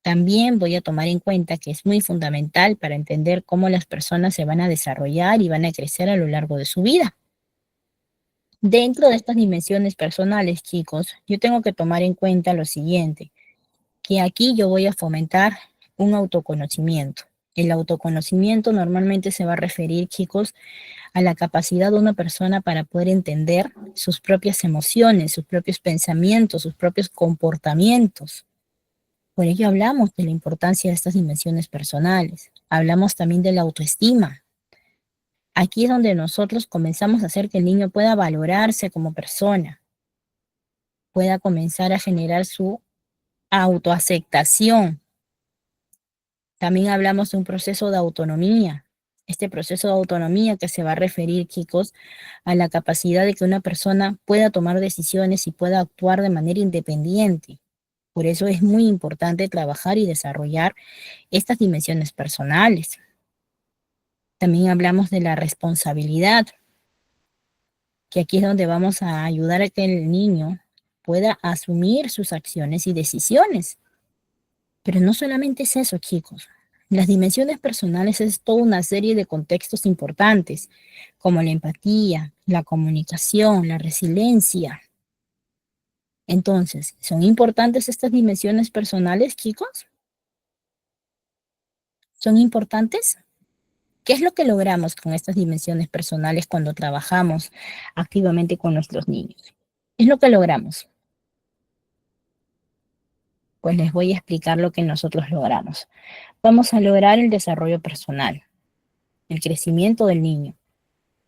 A: También voy a tomar en cuenta que es muy fundamental para entender cómo las personas se van a desarrollar y van a crecer a lo largo de su vida. Dentro de estas dimensiones personales, chicos, yo tengo que tomar en cuenta lo siguiente, que aquí yo voy a fomentar un autoconocimiento. El autoconocimiento normalmente se va a referir, chicos, a la capacidad de una persona para poder entender sus propias emociones, sus propios pensamientos, sus propios comportamientos. Por ello hablamos de la importancia de estas dimensiones personales. Hablamos también de la autoestima. Aquí es donde nosotros comenzamos a hacer que el niño pueda valorarse como persona, pueda comenzar a generar su autoaceptación. También hablamos de un proceso de autonomía. Este proceso de autonomía que se va a referir, chicos, a la capacidad de que una persona pueda tomar decisiones y pueda actuar de manera independiente. Por eso es muy importante trabajar y desarrollar estas dimensiones personales. También hablamos de la responsabilidad, que aquí es donde vamos a ayudar a que el niño pueda asumir sus acciones y decisiones. Pero no solamente es eso, chicos. Las dimensiones personales es toda una serie de contextos importantes, como la empatía, la comunicación, la resiliencia. Entonces, ¿son importantes estas dimensiones personales, chicos? ¿Son importantes? ¿Qué es lo que logramos con estas dimensiones personales cuando trabajamos activamente con nuestros niños? ¿Qué es lo que logramos? Pues les voy a explicar lo que nosotros logramos. Vamos a lograr el desarrollo personal, el crecimiento del niño.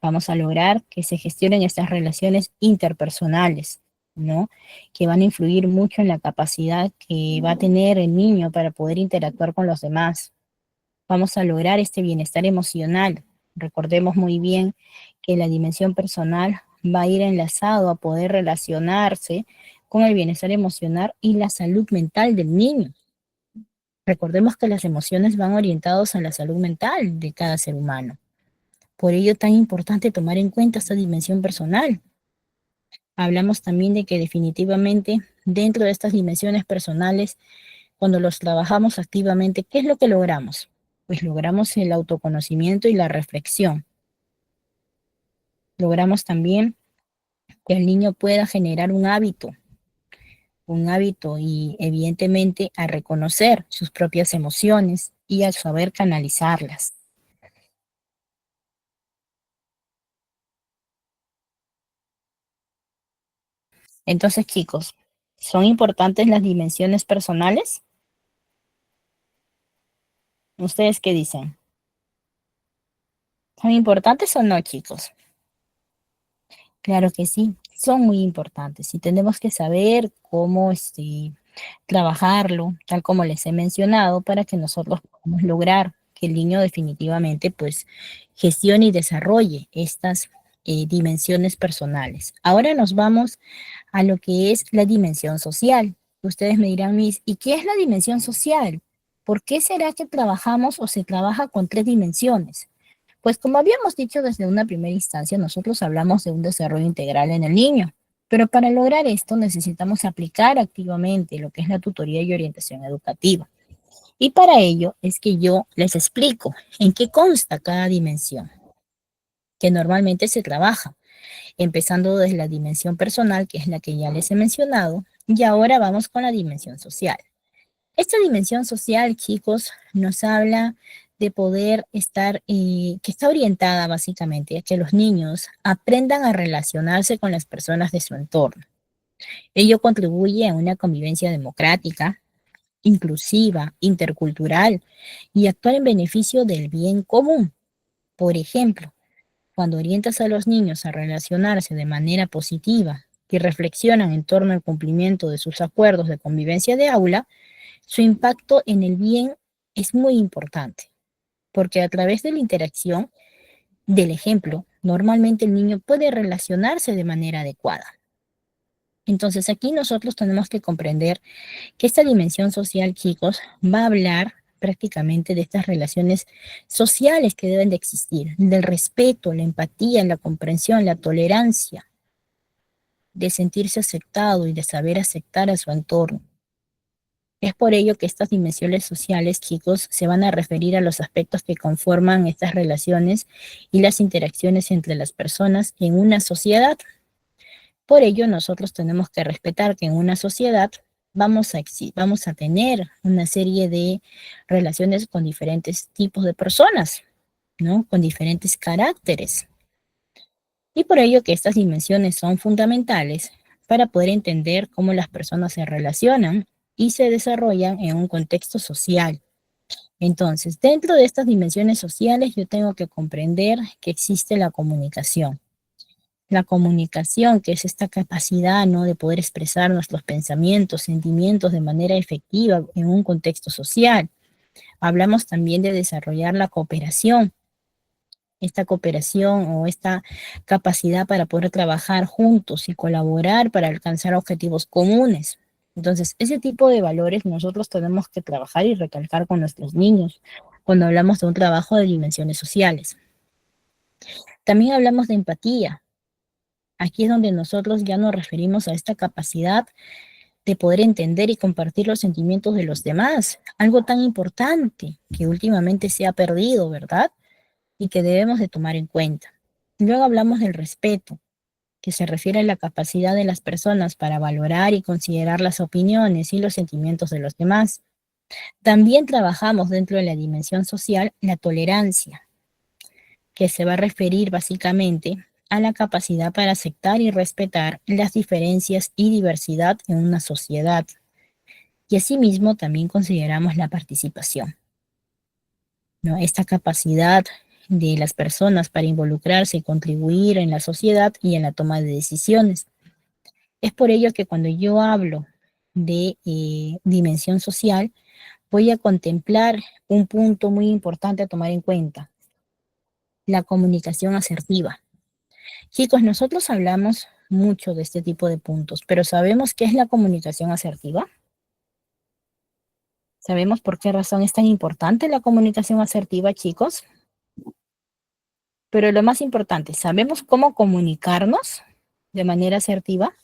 A: Vamos a lograr que se gestionen estas relaciones interpersonales, ¿no? Que van a influir mucho en la capacidad que va a tener el niño para poder interactuar con los demás. Vamos a lograr este bienestar emocional. Recordemos muy bien que la dimensión personal va a ir enlazado a poder relacionarse con el bienestar emocional y la salud mental del niño. Recordemos que las emociones van orientadas a la salud mental de cada ser humano. Por ello es tan importante tomar en cuenta esta dimensión personal. Hablamos también de que definitivamente dentro de estas dimensiones personales, cuando los trabajamos activamente, ¿qué es lo que logramos? Pues logramos el autoconocimiento y la reflexión. Logramos también que el niño pueda generar un hábito y evidentemente a reconocer sus propias emociones y a saber canalizarlas. Entonces, chicos, ¿son importantes las dimensiones personales? ¿Ustedes qué dicen? ¿Son importantes o no, chicos? Claro que sí, son muy importantes y tenemos que saber cómo trabajarlo, tal como les he mencionado, para que nosotros podamos lograr que el niño definitivamente pues gestione y desarrolle estas dimensiones personales. Ahora nos vamos a lo que es la dimensión social. Ustedes me dirán, Miss, ¿y qué es la dimensión social? ¿Por qué será que trabajamos o se trabaja con tres dimensiones? Pues como habíamos dicho desde una primera instancia, nosotros hablamos de un desarrollo integral en el niño, pero para lograr esto necesitamos aplicar activamente lo que es la tutoría y orientación educativa. Y para ello es que yo les explico en qué consta cada dimensión, que normalmente se trabaja, empezando desde la dimensión personal, que es la que ya les he mencionado, y ahora vamos con la dimensión social. Esta dimensión social, chicos, nos habla de poder estar, que está orientada básicamente a que los niños aprendan a relacionarse con las personas de su entorno. Ello contribuye a una convivencia democrática, inclusiva, intercultural y actuar en beneficio del bien común. Por ejemplo, cuando orientas a los niños a relacionarse de manera positiva y reflexionan en torno al cumplimiento de sus acuerdos de convivencia de aula, su impacto en el bien es muy importante, porque a través de la interacción, del ejemplo, normalmente el niño puede relacionarse de manera adecuada. Entonces aquí nosotros tenemos que comprender que esta dimensión social, chicos, va a hablar prácticamente de estas relaciones sociales que deben de existir, del respeto, la empatía, la comprensión, la tolerancia, de sentirse aceptado y de saber aceptar a su entorno. Es por ello que estas dimensiones sociales, chicos, se van a referir a los aspectos que conforman estas relaciones y las interacciones entre las personas en una sociedad. Por ello, nosotros tenemos que respetar que en una sociedad vamos a tener una serie de relaciones con diferentes tipos de personas, ¿no? Con diferentes caracteres. Y por ello que estas dimensiones son fundamentales para poder entender cómo las personas se relacionan y se desarrollan en un contexto social. Entonces, dentro de estas dimensiones sociales, yo tengo que comprender que existe la comunicación. La comunicación, que es esta capacidad, ¿no?, de poder expresar nuestros pensamientos, sentimientos de manera efectiva en un contexto social. Hablamos también de desarrollar la cooperación, esta cooperación o esta capacidad para poder trabajar juntos y colaborar para alcanzar objetivos comunes. Entonces, ese tipo de valores nosotros tenemos que trabajar y recalcar con nuestros niños cuando hablamos de un trabajo de dimensiones sociales. También hablamos de empatía. Aquí es donde nosotros ya nos referimos a esta capacidad de poder entender y compartir los sentimientos de los demás, algo tan importante que últimamente se ha perdido, ¿verdad? Y que debemos de tomar en cuenta. Luego hablamos del respeto, que se refiere a la capacidad de las personas para valorar y considerar las opiniones y los sentimientos de los demás. También trabajamos dentro de la dimensión social la tolerancia, que se va a referir básicamente a la capacidad para aceptar y respetar las diferencias y diversidad en una sociedad. Y asimismo también consideramos la participación, ¿no? Esta capacidad de las personas para involucrarse y contribuir en la sociedad y en la toma de decisiones. Es por ello que cuando yo hablo de dimensión social, voy a contemplar un punto muy importante a tomar en cuenta, la comunicación asertiva. Chicos, nosotros hablamos mucho de este tipo de puntos, pero ¿sabemos qué es la comunicación asertiva? ¿Sabemos por qué razón es tan importante la comunicación asertiva, chicos? Pero lo más importante, ¿sabemos cómo comunicarnos de manera asertiva?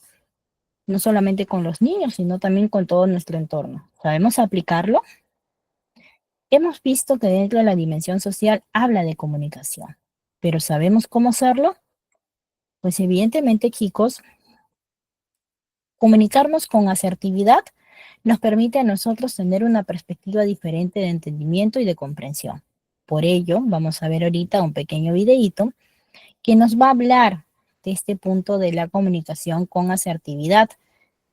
A: No solamente con los niños, sino también con todo nuestro entorno. ¿Sabemos aplicarlo? Hemos visto que dentro de la dimensión social habla de comunicación, pero ¿sabemos cómo hacerlo? Pues evidentemente, chicos, comunicarnos con asertividad nos permite a nosotros tener una perspectiva diferente de entendimiento y de comprensión. Por ello, vamos a ver ahorita un pequeño videíto que nos va a hablar de este punto de la comunicación con asertividad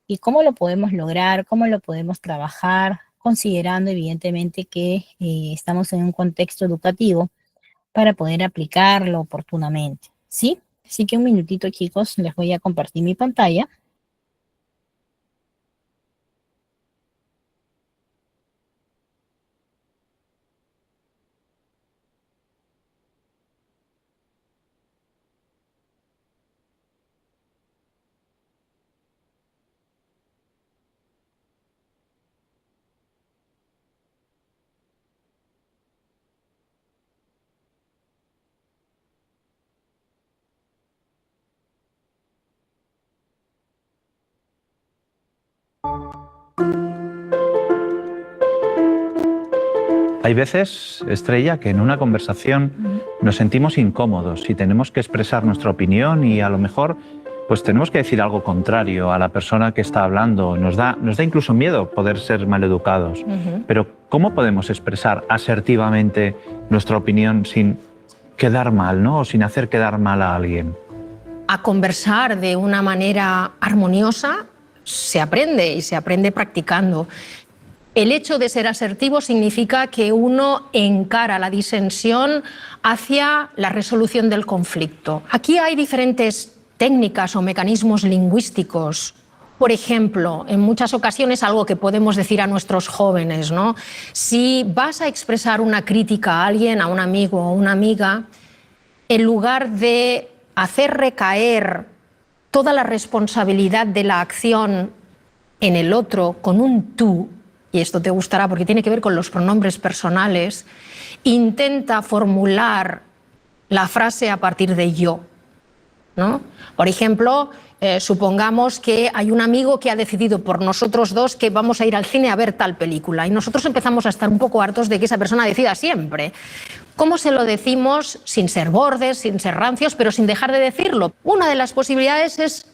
A: y cómo lo podemos lograr, cómo lo podemos trabajar, considerando evidentemente que estamos en un contexto educativo para poder aplicarlo oportunamente, ¿sí? Así que un minutito, chicos, les voy a compartir mi pantalla.
B: Hay veces, Estrella, que en una conversación nos sentimos incómodos y tenemos que expresar nuestra opinión y a lo mejor pues tenemos que decir algo contrario a la persona que está hablando. Nos da incluso miedo poder ser maleducados. Pero ¿cómo podemos expresar asertivamente nuestra opinión sin quedar mal, ¿no? O sin hacer quedar mal a alguien?
C: A conversar de una manera armoniosa se aprende y se aprende practicando. El hecho de ser asertivo significa que uno encara la disensión hacia la resolución del conflicto. Aquí hay diferentes técnicas o mecanismos lingüísticos. Por ejemplo, en muchas ocasiones algo que podemos decir a nuestros jóvenes, ¿no? Si vas a expresar una crítica a alguien, a un amigo o una amiga, en lugar de hacer recaer toda la responsabilidad de la acción en el otro con un tú, y esto te gustará porque tiene que ver con los pronombres personales, intenta formular la frase a partir de yo, ¿no? Por ejemplo, supongamos que hay un amigo que ha decidido por nosotros dos que vamos a ir al cine a ver tal película y nosotros empezamos a estar un poco hartos de que esa persona decida siempre. ¿Cómo se lo decimos sin ser bordes, sin ser rancios, pero sin dejar de decirlo? Una de las posibilidades es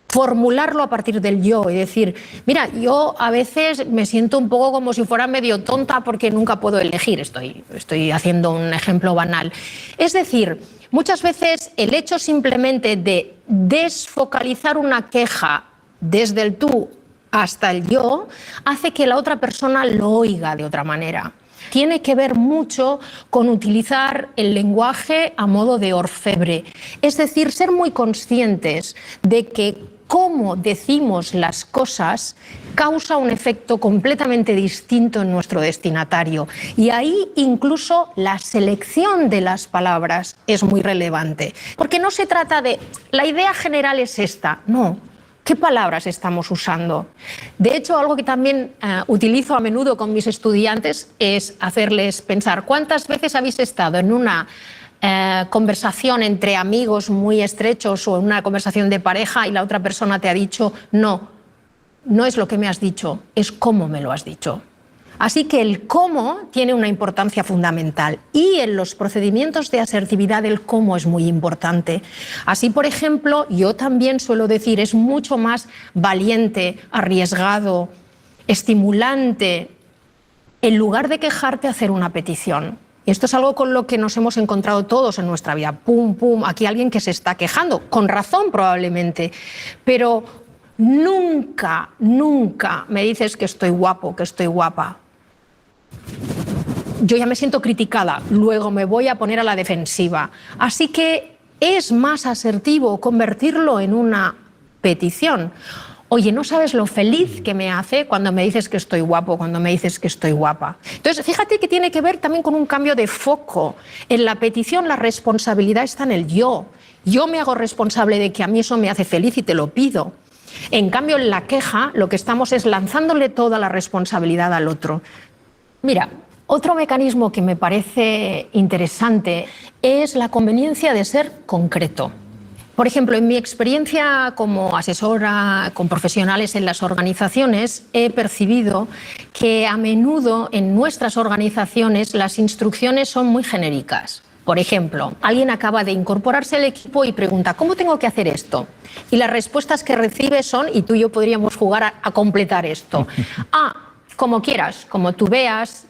C: formularlo a partir del yo y decir, mira, yo a veces me siento un poco como si fuera medio tonta porque nunca puedo elegir. Estoy haciendo un ejemplo banal. Es decir, muchas veces el hecho simplemente de desfocalizar una queja desde el tú hasta el yo hace que la otra persona lo oiga de otra manera. Tiene que ver mucho con utilizar el lenguaje a modo de orfebre, es decir, ser muy conscientes de que cómo decimos las cosas causa un efecto completamente distinto en nuestro destinatario. Y ahí incluso la selección de las palabras es muy relevante. Porque no se trata de, la idea general es esta, no. ¿Qué palabras estamos usando? De hecho, algo que también utilizo a menudo con mis estudiantes es hacerles pensar cuántas veces habéis estado en una conversación entre amigos muy estrechos o en una conversación de pareja y la otra persona te ha dicho no es lo que me has dicho, es cómo me lo has dicho. Así que el cómo tiene una importancia fundamental y en los procedimientos de asertividad el cómo es muy importante. Así, por ejemplo, yo también suelo decir, es mucho más valiente, arriesgado, estimulante, en lugar de quejarte, hacer una petición. Y esto es algo con lo que nos hemos encontrado todos en nuestra vida. Pum, pum, aquí alguien que se está quejando, con razón probablemente, pero nunca, nunca me dices que estoy guapo, que estoy guapa. Yo ya me siento criticada, luego me voy a poner a la defensiva. Así que es más asertivo convertirlo en una petición. Oye, no sabes lo feliz que me hace cuando me dices que estoy guapo, cuando me dices que estoy guapa. Entonces, fíjate que tiene que ver también con un cambio de foco. En la petición la responsabilidad está en el yo. Yo me hago responsable de que a mí eso me hace feliz y te lo pido. En cambio, en la queja lo que estamos es lanzándole toda la responsabilidad al otro. Mira, otro mecanismo que me parece interesante es la conveniencia de ser concreto. Por ejemplo, en mi experiencia como asesora con profesionales en las organizaciones, he percibido que a menudo en nuestras organizaciones las instrucciones son muy genéricas. Por ejemplo, alguien acaba de incorporarse al equipo y pregunta, ¿cómo tengo que hacer esto? Y las respuestas que recibe son, y tú y yo podríamos jugar a completar esto. Como quieras, como tú veas,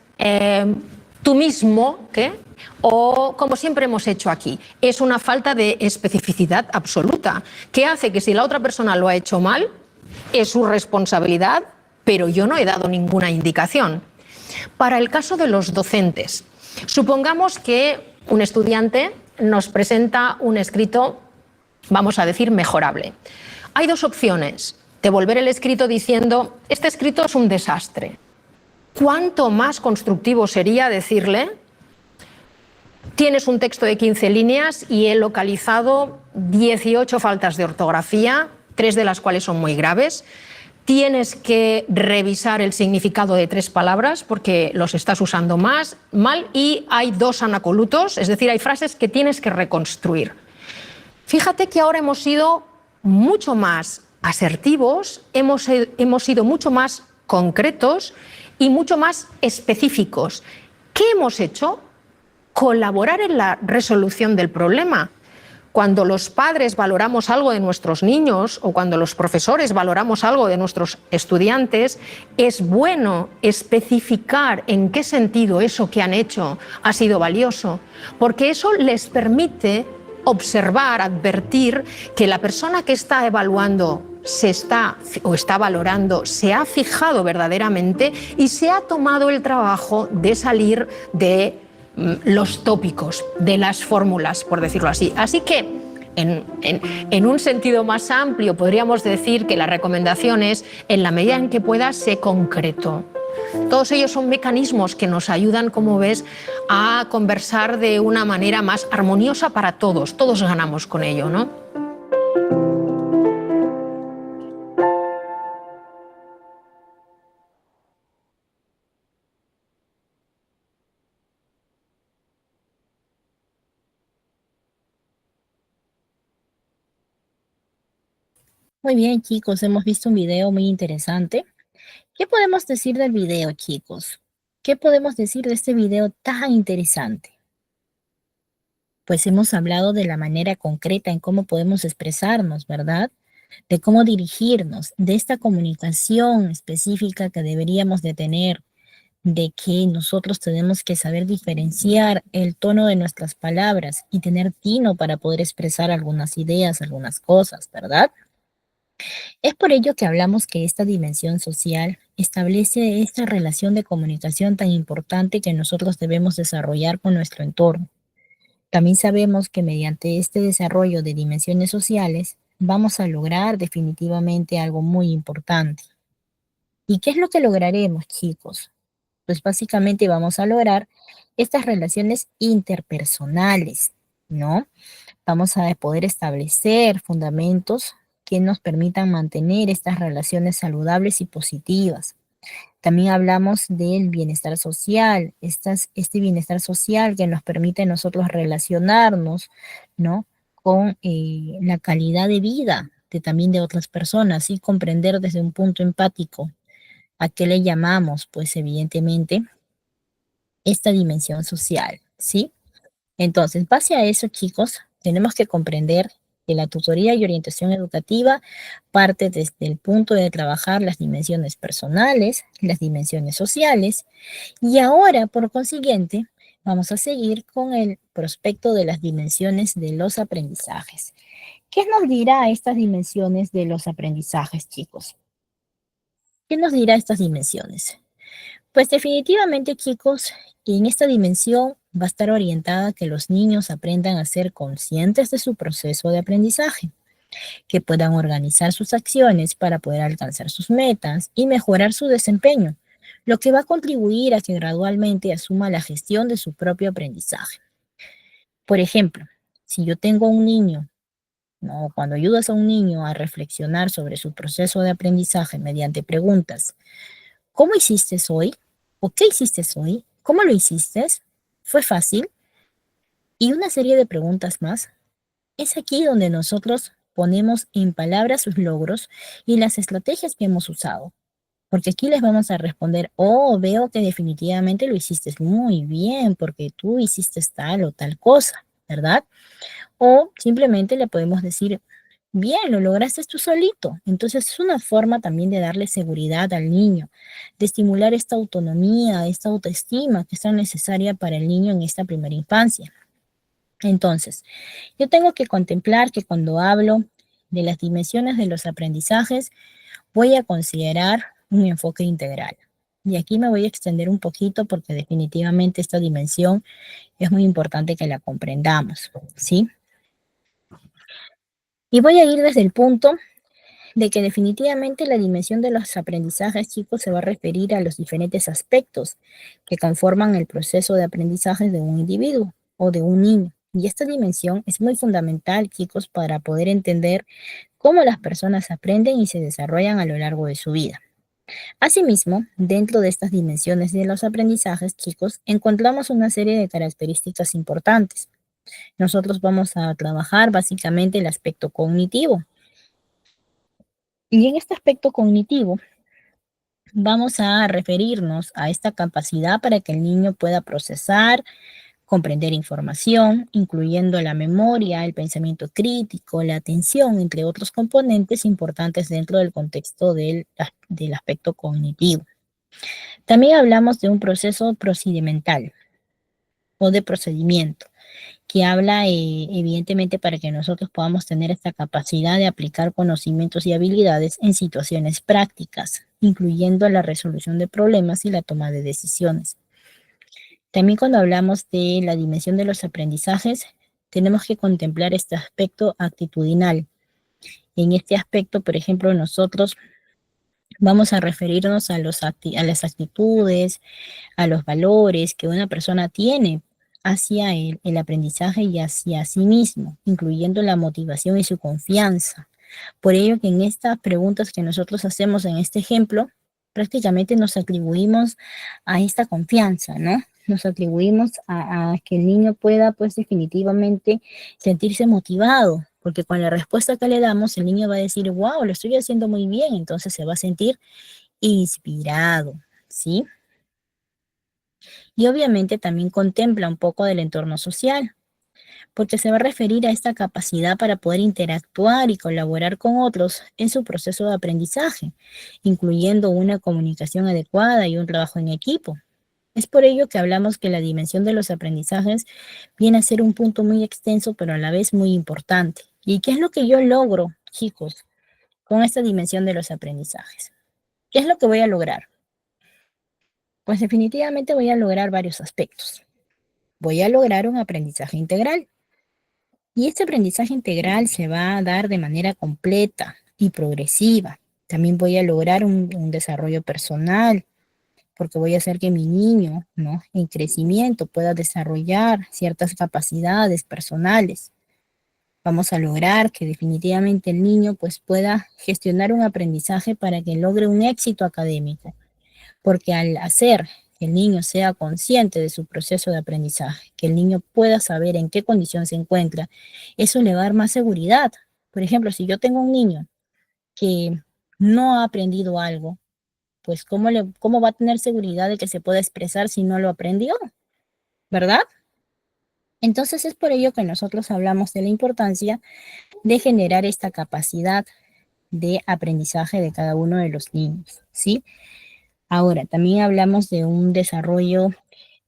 C: tú mismo, ¿qué? O como siempre hemos hecho aquí. Es una falta de especificidad absoluta, que hace que si la otra persona lo ha hecho mal, es su responsabilidad, pero yo no he dado ninguna indicación. Para el caso de los docentes, supongamos que un estudiante nos presenta un escrito, vamos a decir, mejorable. Hay dos opciones: devolver el escrito diciendo, este escrito es un desastre. ¿Cuánto más constructivo sería decirle, tienes un texto de 15 líneas y he localizado 18 faltas de ortografía, 3 de las cuales son muy graves. Tienes que revisar el significado de 3 palabras porque los estás usando mal y hay 2 anacolutos, es decir, hay frases que tienes que reconstruir. Fíjate que ahora hemos sido mucho más asertivos, hemos sido mucho más concretos y mucho más específicos. ¿Qué hemos hecho? Colaborar en la resolución del problema. cuando los padres valoramos algo de nuestros niños o cuando los profesores valoramos algo de nuestros estudiantes, es bueno especificar en qué sentido eso que han hecho ha sido valioso, porque eso les permite observar, advertir que la persona que está evaluando se está valorando, se ha fijado verdaderamente y se ha tomado el trabajo de salir de los tópicos, de las fórmulas, por decirlo así. Así que, en un sentido más amplio, podríamos decir que la recomendación es, en la medida en que pueda, sé concreto. Todos ellos son mecanismos que nos ayudan, como ves, a conversar de una manera más armoniosa para todos. Todos ganamos con ello, ¿no?
A: Muy bien, chicos, hemos visto un video muy interesante. ¿Qué podemos decir del video, chicos? ¿Qué podemos decir de este video tan interesante? Pues hemos hablado de la manera concreta en cómo podemos expresarnos, ¿verdad? De cómo dirigirnos, de esta comunicación específica que deberíamos de tener, de que nosotros tenemos que saber diferenciar el tono de nuestras palabras y tener tino para poder expresar algunas ideas, algunas cosas, ¿verdad? Es por ello que hablamos que esta dimensión social establece esta relación de comunicación tan importante que nosotros debemos desarrollar con nuestro entorno. También sabemos que mediante este desarrollo de dimensiones sociales vamos a lograr definitivamente algo muy importante. ¿Y qué es lo que lograremos, chicos? Pues básicamente vamos a lograr estas relaciones interpersonales, ¿no? Vamos a poder establecer fundamentos que nos permitan mantener estas relaciones saludables y positivas. También hablamos del bienestar social, este bienestar social que nos permite a nosotros relacionarnos, ¿no? Con la calidad de vida también de otras personas y comprender desde un punto empático a qué le llamamos, pues evidentemente, esta dimensión social, ¿sí? Entonces, base a eso, chicos, tenemos que comprender que la tutoría y orientación educativa parte desde el punto de trabajar las dimensiones personales, las dimensiones sociales, y ahora, por consiguiente, vamos a seguir con el prospecto de las dimensiones de los aprendizajes. ¿Qué nos dirá estas dimensiones de los aprendizajes, chicos? ¿Qué nos dirá estas dimensiones? Pues definitivamente, chicos, en esta dimensión va a estar orientada a que los niños aprendan a ser conscientes de su proceso de aprendizaje, que puedan organizar sus acciones para poder alcanzar sus metas y mejorar su desempeño, lo que va a contribuir a que gradualmente asuma la gestión de su propio aprendizaje. Por ejemplo, si yo tengo un niño, ¿no? Cuando ayudas a un niño a reflexionar sobre su proceso de aprendizaje mediante preguntas, ¿cómo hiciste hoy? ¿O qué hiciste hoy? ¿Cómo lo hiciste? ¿Fue fácil? Y una serie de preguntas más. Es aquí donde nosotros ponemos en palabras sus logros y las estrategias que hemos usado. Porque aquí les vamos a responder, oh, veo que definitivamente lo hiciste muy bien porque tú hiciste tal o tal cosa, ¿verdad? O simplemente le podemos decir, bien, lo lograste tú solito. Entonces es una forma también de darle seguridad al niño, de estimular esta autonomía, esta autoestima que es tan necesaria para el niño en esta primera infancia. Entonces, yo tengo que contemplar que cuando hablo de las dimensiones de los aprendizajes, voy a considerar un enfoque integral. Y aquí me voy a extender un poquito porque definitivamente esta dimensión es muy importante que la comprendamos, ¿sí? Y voy a ir desde el punto de que definitivamente la dimensión de los aprendizajes, chicos, se va a referir a los diferentes aspectos que conforman el proceso de aprendizaje de un individuo o de un niño. Y esta dimensión es muy fundamental, chicos, para poder entender cómo las personas aprenden y se desarrollan a lo largo de su vida. Asimismo, dentro de estas dimensiones de los aprendizajes, chicos, encontramos una serie de características importantes. Nosotros vamos a trabajar básicamente el aspecto cognitivo. Y en este aspecto cognitivo, vamos a referirnos a esta capacidad para que el niño pueda procesar, comprender información, incluyendo la memoria, el pensamiento crítico, la atención, entre otros componentes importantes dentro del contexto del aspecto cognitivo. También hablamos de un proceso procedimental o de procedimiento, que habla evidentemente para que nosotros podamos tener esta capacidad de aplicar conocimientos y habilidades en situaciones prácticas, incluyendo la resolución de problemas y la toma de decisiones. También cuando hablamos de la dimensión de los aprendizajes, tenemos que contemplar este aspecto actitudinal. En este aspecto, por ejemplo, nosotros vamos a referirnos a las actitudes, a los valores que una persona tiene hacia el aprendizaje y hacia sí mismo, incluyendo la motivación y su confianza. Por ello que en estas preguntas que nosotros hacemos en este ejemplo, prácticamente nos atribuimos a esta confianza, ¿no? Nos atribuimos a que el niño pueda, pues, definitivamente sentirse motivado, porque con la respuesta que le damos, el niño va a decir, wow, lo estoy haciendo muy bien, entonces se va a sentir inspirado, ¿sí? Y obviamente también contempla un poco del entorno social, porque se va a referir a esta capacidad para poder interactuar y colaborar con otros en su proceso de aprendizaje, incluyendo una comunicación adecuada y un trabajo en equipo. Es por ello que hablamos que la dimensión de los aprendizajes viene a ser un punto muy extenso, pero a la vez muy importante. ¿Y qué es lo que yo logro, chicos, con esta dimensión de los aprendizajes? ¿Qué es lo que voy a lograr? Pues definitivamente voy a lograr varios aspectos. Voy a lograr un aprendizaje integral. Y este aprendizaje integral se va a dar de manera completa y progresiva. También voy a lograr un desarrollo personal, porque voy a hacer que mi niño, ¿no?, en crecimiento pueda desarrollar ciertas capacidades personales. Vamos a lograr que definitivamente el niño pues pueda gestionar un aprendizaje para que logre un éxito académico, porque al hacer que el niño sea consciente de su proceso de aprendizaje, que el niño pueda saber en qué condición se encuentra, eso le va a dar más seguridad. Por ejemplo, si yo tengo un niño que no ha aprendido algo, pues ¿cómo va a tener seguridad de que se pueda expresar si no lo aprendió? ¿Verdad? Entonces es por ello que nosotros hablamos de la importancia de generar esta capacidad de aprendizaje de cada uno de los niños, ¿sí? Ahora, también hablamos de un desarrollo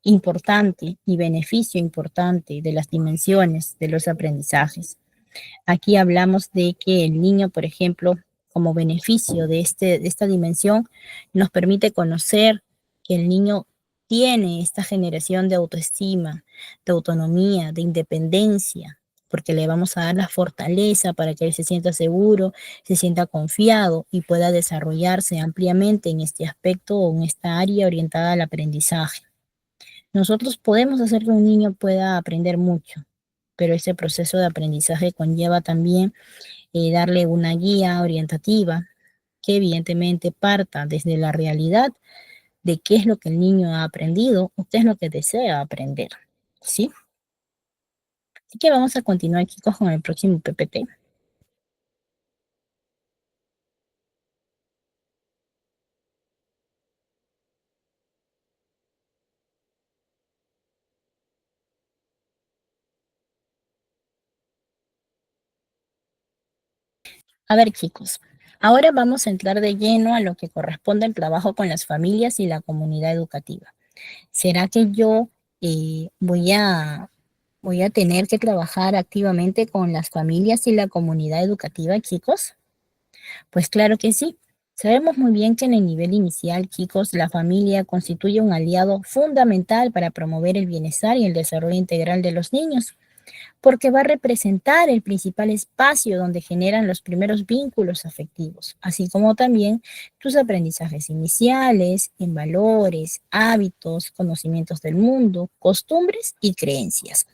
A: importante y beneficio importante de las dimensiones de los aprendizajes. Aquí hablamos de que el niño, por ejemplo, como beneficio de esta dimensión, nos permite conocer que el niño tiene esta generación de autoestima, de autonomía, de independencia, porque le vamos a dar la fortaleza para que él se sienta seguro, se sienta confiado y pueda desarrollarse ampliamente en este aspecto o en esta área orientada al aprendizaje. Nosotros podemos hacer que un niño pueda aprender mucho, pero ese proceso de aprendizaje conlleva también darle una guía orientativa que evidentemente parta desde la realidad de qué es lo que el niño ha aprendido o qué es lo que desea aprender, ¿sí? Así que vamos a continuar, chicos, con el próximo PPT. A ver, chicos, ahora vamos a entrar de lleno a lo que corresponde al trabajo con las familias y la comunidad educativa. ¿Será que yo voy a tener que trabajar activamente con las familias y la comunidad educativa, chicos? Pues claro que sí. Sabemos muy bien que en el nivel inicial, chicos, la familia constituye un aliado fundamental para promover el bienestar y el desarrollo integral de los niños, porque va a representar el principal espacio donde generan los primeros vínculos afectivos, así como también tus aprendizajes iniciales en valores, hábitos, conocimientos del mundo, costumbres y creencias.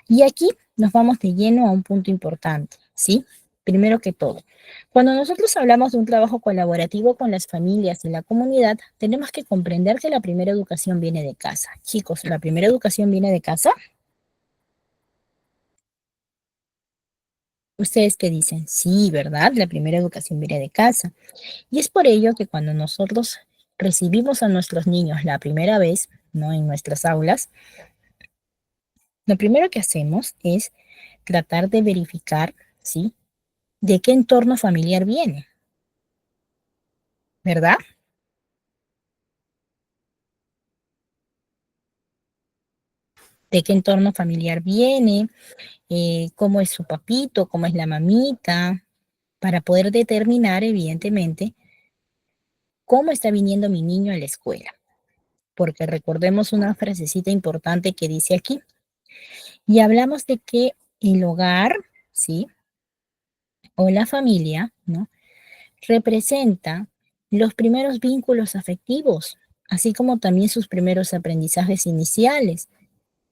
A: Y aquí nos vamos de lleno a un punto importante, ¿sí? Primero que todo, cuando nosotros hablamos de un trabajo colaborativo con las familias y la comunidad, tenemos que comprender que la primera educación viene de casa. Chicos, ¿la primera educación viene de casa? ¿Ustedes qué dicen? Sí, ¿verdad? La primera educación viene de casa. Y es por ello que cuando nosotros recibimos a nuestros niños la primera vez, ¿no?, en nuestras aulas, Lo primero que hacemos es tratar de verificar, ¿sí?, de qué entorno familiar viene, ¿verdad? De qué entorno familiar viene, cómo es su papito, cómo es la mamita, para poder determinar, evidentemente, cómo está viniendo mi niño a la escuela. Porque recordemos una frasecita importante que dice aquí, y hablamos de que el hogar, ¿sí?, o la familia, ¿no?, representa los primeros vínculos afectivos, así como también sus primeros aprendizajes iniciales.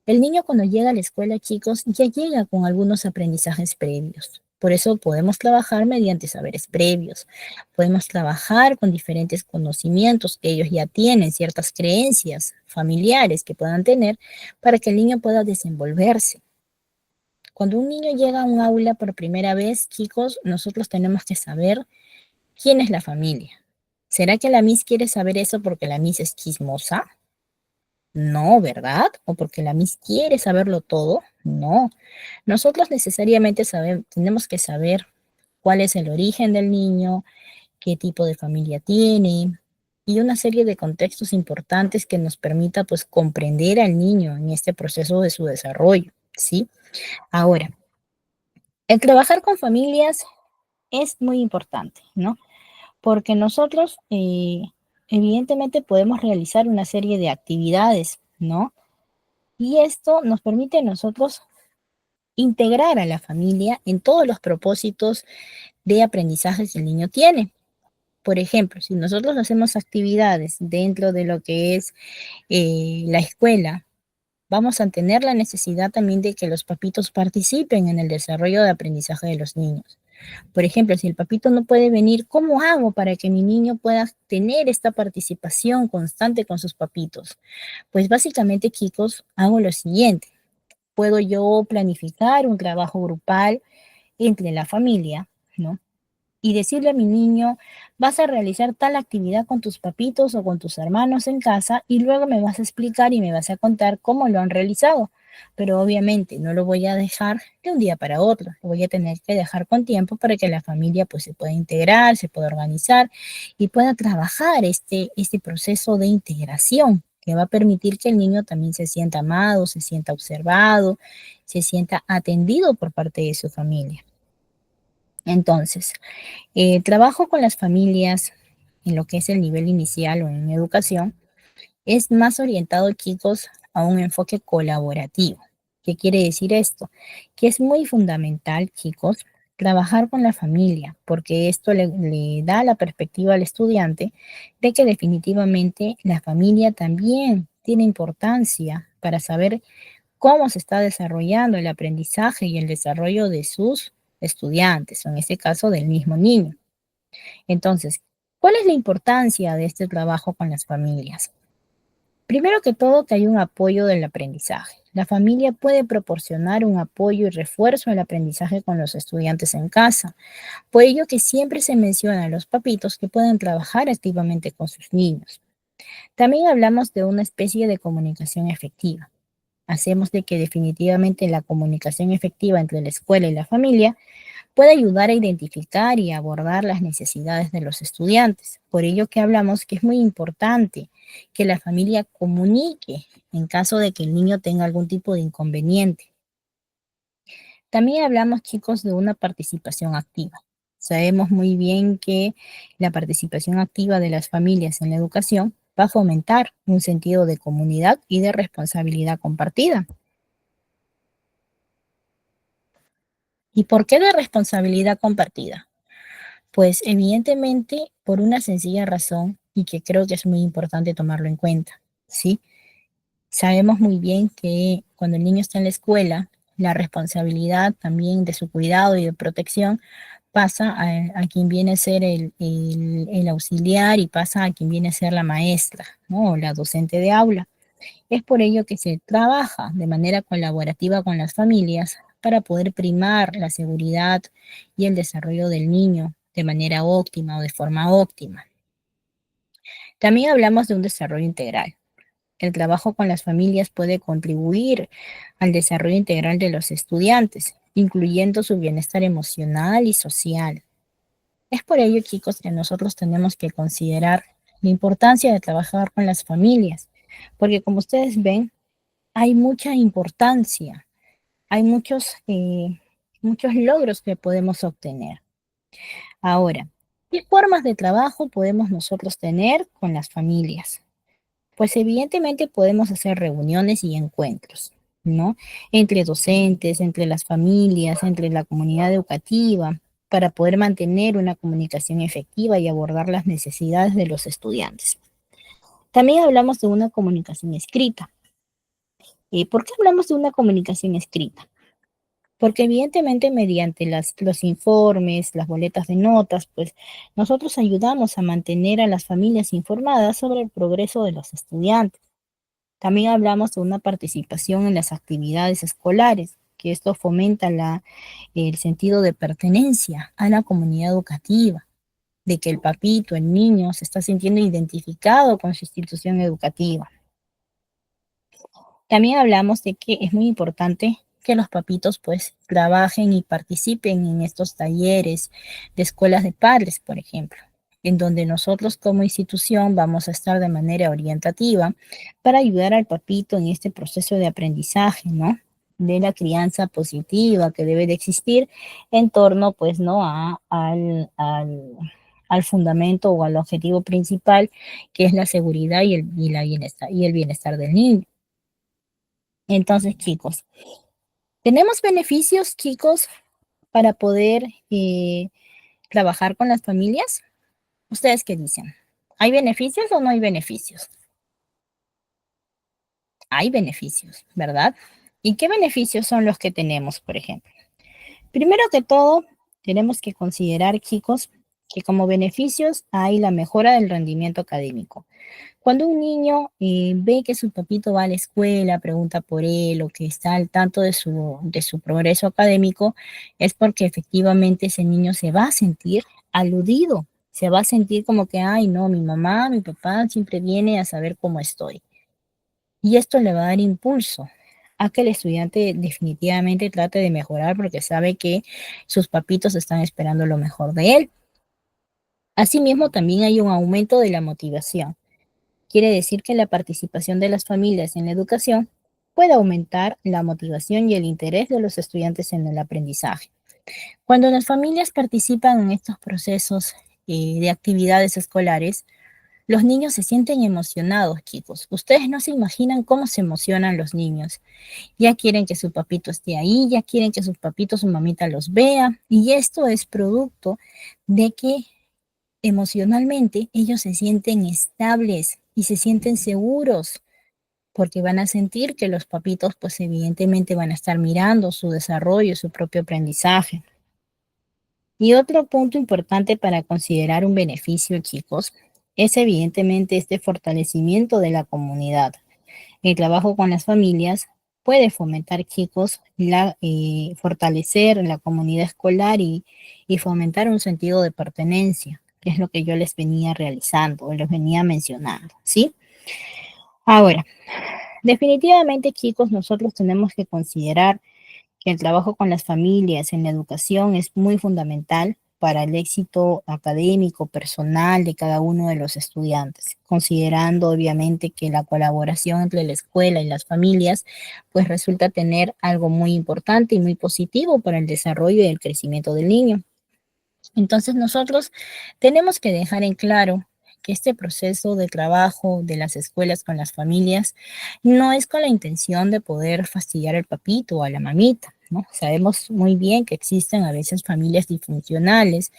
A: El niño cuando llega a la escuela, chicos, ya llega con algunos aprendizajes previos. Por eso podemos trabajar mediante saberes previos. Podemos trabajar con diferentes conocimientos que ellos ya tienen, ciertas creencias familiares que puedan tener para que el niño pueda desenvolverse. Cuando un niño llega a un aula por primera vez, chicos, nosotros tenemos que saber quién es la familia. ¿Será que la Miss quiere saber eso porque la Miss es chismosa? No, ¿verdad? ¿O porque la Miss quiere saberlo todo? No. Nosotros necesariamente tenemos que saber cuál es el origen del niño, qué tipo de familia tiene y una serie de contextos importantes que nos permita pues comprender al niño en este proceso de su desarrollo, ¿sí? Ahora, el trabajar con familias es muy importante, ¿no? Porque nosotros evidentemente podemos realizar una serie de actividades, ¿no? Y esto nos permite a nosotros integrar a la familia en todos los propósitos de aprendizaje que el niño tiene. Por ejemplo, si nosotros hacemos actividades dentro de lo que es la escuela, vamos a tener la necesidad también de que los papitos participen en el desarrollo de aprendizaje de los niños. Por ejemplo, si el papito no puede venir, ¿cómo hago para que mi niño pueda tener esta participación constante con sus papitos? Pues básicamente, chicos, hago lo siguiente. Puedo yo planificar un trabajo grupal entre la familia, ¿no? Y decirle a mi niño, vas a realizar tal actividad con tus papitos o con tus hermanos en casa y luego me vas a explicar y me vas a contar cómo lo han realizado. Pero obviamente no lo voy a dejar de un día para otro, lo voy a tener que dejar con tiempo para que la familia pues se pueda integrar, se pueda organizar y pueda trabajar este proceso de integración que va a permitir que el niño también se sienta amado, se sienta observado, se sienta atendido por parte de su familia. Entonces, trabajo con las familias en lo que es el nivel inicial o en educación es más orientado, chicos, a un enfoque colaborativo. ¿Qué quiere decir esto? Que es muy fundamental, chicos, trabajar con la familia, porque esto le da la perspectiva al estudiante de que definitivamente la familia también tiene importancia para saber cómo se está desarrollando el aprendizaje y el desarrollo de sus estudiantes, o en este caso del mismo niño. Entonces, ¿cuál es la importancia de este trabajo con las familias? Primero que todo, que hay un apoyo del aprendizaje. La familia puede proporcionar un apoyo y refuerzo al aprendizaje con los estudiantes en casa. Por ello que siempre se menciona a los papitos que pueden trabajar activamente con sus niños. También hablamos de una especie de comunicación efectiva. Hacemos de que definitivamente la comunicación efectiva entre la escuela y la familia puede ayudar a identificar y abordar las necesidades de los estudiantes. Por ello que hablamos que es muy importante que la familia comunique en caso de que el niño tenga algún tipo de inconveniente. También hablamos, chicos, de una participación activa. Sabemos muy bien que la participación activa de las familias en la educación va a fomentar un sentido de comunidad y de responsabilidad compartida. ¿Y por qué de responsabilidad compartida? Pues evidentemente por una sencilla razón y que creo que es muy importante tomarlo en cuenta, ¿sí? Sabemos muy bien que cuando el niño está en la escuela, la responsabilidad también de su cuidado y de protección pasa a quien viene a ser el auxiliar y pasa a quien viene a ser la maestra, ¿no? O la docente de aula. Es por ello que se trabaja de manera colaborativa con las familias para poder primar la seguridad y el desarrollo del niño de manera óptima o de forma óptima. También hablamos de un desarrollo integral. el trabajo con las familias puede contribuir al desarrollo integral de los estudiantes, incluyendo su bienestar emocional y social. Es por ello, chicos, que nosotros tenemos que considerar la importancia de trabajar con las familias, porque como ustedes ven, hay mucha importancia, hay muchos logros que podemos obtener. Ahora, ¿qué formas de trabajo podemos nosotros tener con las familias? Pues evidentemente podemos hacer reuniones y encuentros, ¿no? Entre docentes, entre las familias, entre la comunidad educativa, para poder mantener una comunicación efectiva y abordar las necesidades de los estudiantes. También hablamos de una comunicación escrita. ¿Por qué hablamos de una comunicación escrita? Porque evidentemente mediante los informes, las boletas de notas, pues nosotros ayudamos a mantener a las familias informadas sobre el progreso de los estudiantes. También hablamos de una participación en las actividades escolares, que esto fomenta el sentido de pertenencia a la comunidad educativa, de que el papito, el niño, se está sintiendo identificado con su institución educativa. También hablamos de que es muy importante que los papitos pues trabajen y participen en estos talleres de escuelas de padres, por ejemplo, en donde nosotros como institución vamos a estar de manera orientativa para ayudar al papito en este proceso de aprendizaje, ¿no? De la crianza positiva que debe de existir en torno, pues, ¿no? Al fundamento o al objetivo principal, que es la seguridad y el bienestar del niño. Entonces, chicos, ¿tenemos beneficios, chicos, para poder trabajar con las familias? ¿Ustedes qué dicen? ¿Hay beneficios o no hay beneficios? Hay beneficios, ¿verdad? ¿Y qué beneficios son los que tenemos, por ejemplo? Primero que todo, tenemos que considerar, chicos, que como beneficios hay la mejora del rendimiento académico. Cuando un niño ve que su papito va a la escuela, pregunta por él o que está al tanto de su progreso académico, es porque efectivamente ese niño se va a sentir aludido, se va a sentir como que, ay, no, mi mamá, mi papá siempre viene a saber cómo estoy. Y esto le va a dar impulso a que el estudiante definitivamente trate de mejorar porque sabe que sus papitos están esperando lo mejor de él. Asimismo, también hay un aumento de la motivación. Quiere decir que la participación de las familias en la educación puede aumentar la motivación y el interés de los estudiantes en el aprendizaje. Cuando las familias participan en estos procesos de actividades escolares, los niños se sienten emocionados, chicos. Ustedes no se imaginan cómo se emocionan los niños. Ya quieren que su papito esté ahí, ya quieren que sus papitos, su mamita los vea. Y esto es producto de que emocionalmente ellos se sienten estables y se sienten seguros porque van a sentir que los papitos pues evidentemente van a estar mirando su desarrollo, su propio aprendizaje. Y otro punto importante para considerar un beneficio, chicos, es evidentemente este fortalecimiento de la comunidad. El trabajo con las familias puede fomentar, chicos, fortalecer la comunidad escolar y fomentar un sentido de pertenencia, que es lo que yo les venía realizando, les venía mencionando, ¿sí? Ahora, definitivamente, chicos, nosotros tenemos que considerar que el trabajo con las familias en la educación es muy fundamental para el éxito académico, personal de cada uno de los estudiantes, considerando obviamente que la colaboración entre la escuela y las familias pues resulta tener algo muy importante y muy positivo para el desarrollo y el crecimiento del niño. Entonces nosotros tenemos que dejar en claro que este proceso de trabajo de las escuelas con las familias no es con la intención de poder fastidiar al papito o a la mamita, ¿no? Sabemos muy bien que existen a veces familias disfuncionales,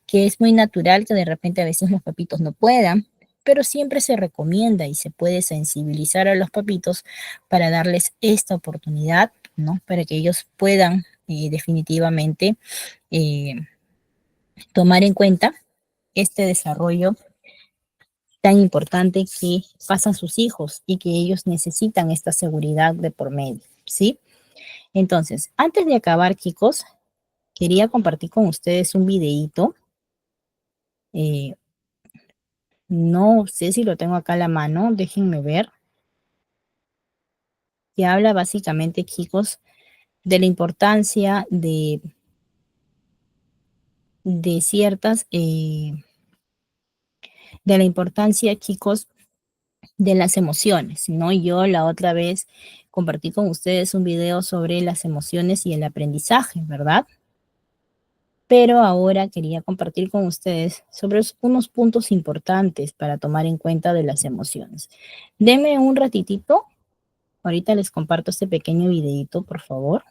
A: que es muy natural que de repente a veces los papitos no puedan, pero siempre se recomienda y se puede sensibilizar a los papitos para darles esta oportunidad, ¿no? Para que ellos puedan definitivamente eh, tomar en cuenta este desarrollo tan importante que pasan sus hijos y que ellos necesitan esta seguridad de por medio, ¿sí? Entonces, antes de acabar, chicos, quería compartir con ustedes un videíto. No sé si lo tengo acá a la mano, déjenme ver. que habla básicamente, chicos, de la importancia de ciertas, de la importancia, chicos, de las emociones, ¿no? Yo la otra vez compartí con ustedes un video sobre las emociones y el aprendizaje, ¿verdad? Pero ahora quería compartir con ustedes sobre unos puntos importantes para tomar en cuenta de las emociones. Denme un ratitito, ahorita les comparto este pequeño videito, por favor.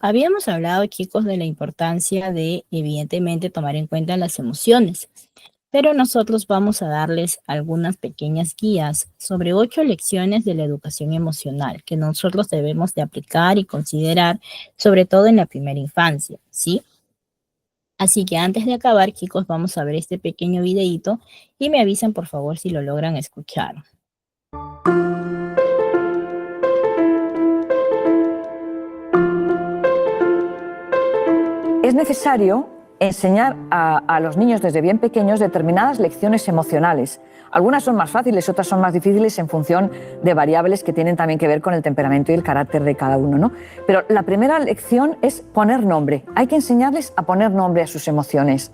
A: Habíamos hablado, chicos, de la importancia de, evidentemente, tomar en cuenta las emociones, pero nosotros vamos a darles algunas pequeñas guías sobre 8 lecciones de la educación emocional que nosotros debemos de aplicar y considerar, sobre todo en la primera infancia, ¿sí? Así que antes de acabar, chicos, vamos a ver este pequeño videíto y me avisan, por favor, si lo logran escuchar.
D: Es necesario enseñar a los niños desde bien pequeños determinadas lecciones emocionales. Algunas son más fáciles, otras son más difíciles en función de variables que tienen también que ver con el temperamento y el carácter de cada uno, ¿no? Pero la primera lección es poner nombre. Hay que enseñarles a poner nombre a sus emociones.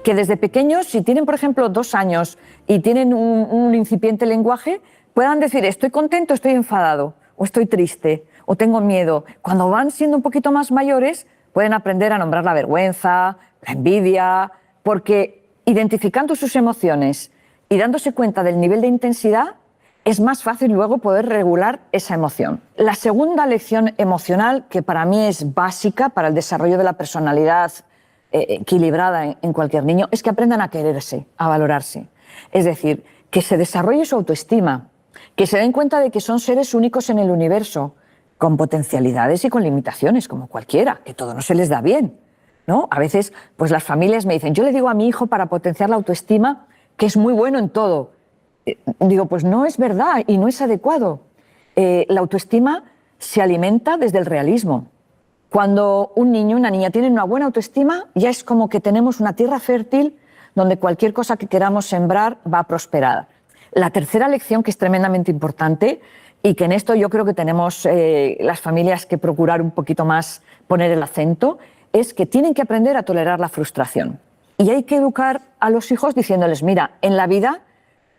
D: Que desde pequeños, si tienen, por ejemplo, 2 años y tienen un incipiente lenguaje, puedan decir estoy contento, estoy enfadado, o estoy triste, o tengo miedo. Cuando van siendo un poquito más mayores, pueden aprender a nombrar la vergüenza, la envidia, porque identificando sus emociones y dándose cuenta del nivel de intensidad, es más fácil luego poder regular esa emoción. La segunda lección emocional, que para mí es básica para el desarrollo de la personalidad equilibrada en cualquier niño, es que aprendan a quererse, a valorarse. Es decir, que se desarrolle su autoestima, que se den cuenta de que son seres únicos en el universo, con potencialidades y con limitaciones, como cualquiera, que todo no se les da bien, ¿no? A veces, pues las familias me dicen, yo le digo a mi hijo para potenciar la autoestima que es muy bueno en todo. Digo, pues no es verdad y no es adecuado. La autoestima se alimenta desde el realismo. Cuando un niño, una niña tienen una buena autoestima, ya es como que tenemos una tierra fértil donde cualquier cosa que queramos sembrar va a prosperar. La tercera lección, que es tremendamente importante, y que en esto yo creo que tenemos las familias que procurar un poquito más poner el acento, es que tienen que aprender a tolerar la frustración. Y hay que educar a los hijos diciéndoles, mira, en la vida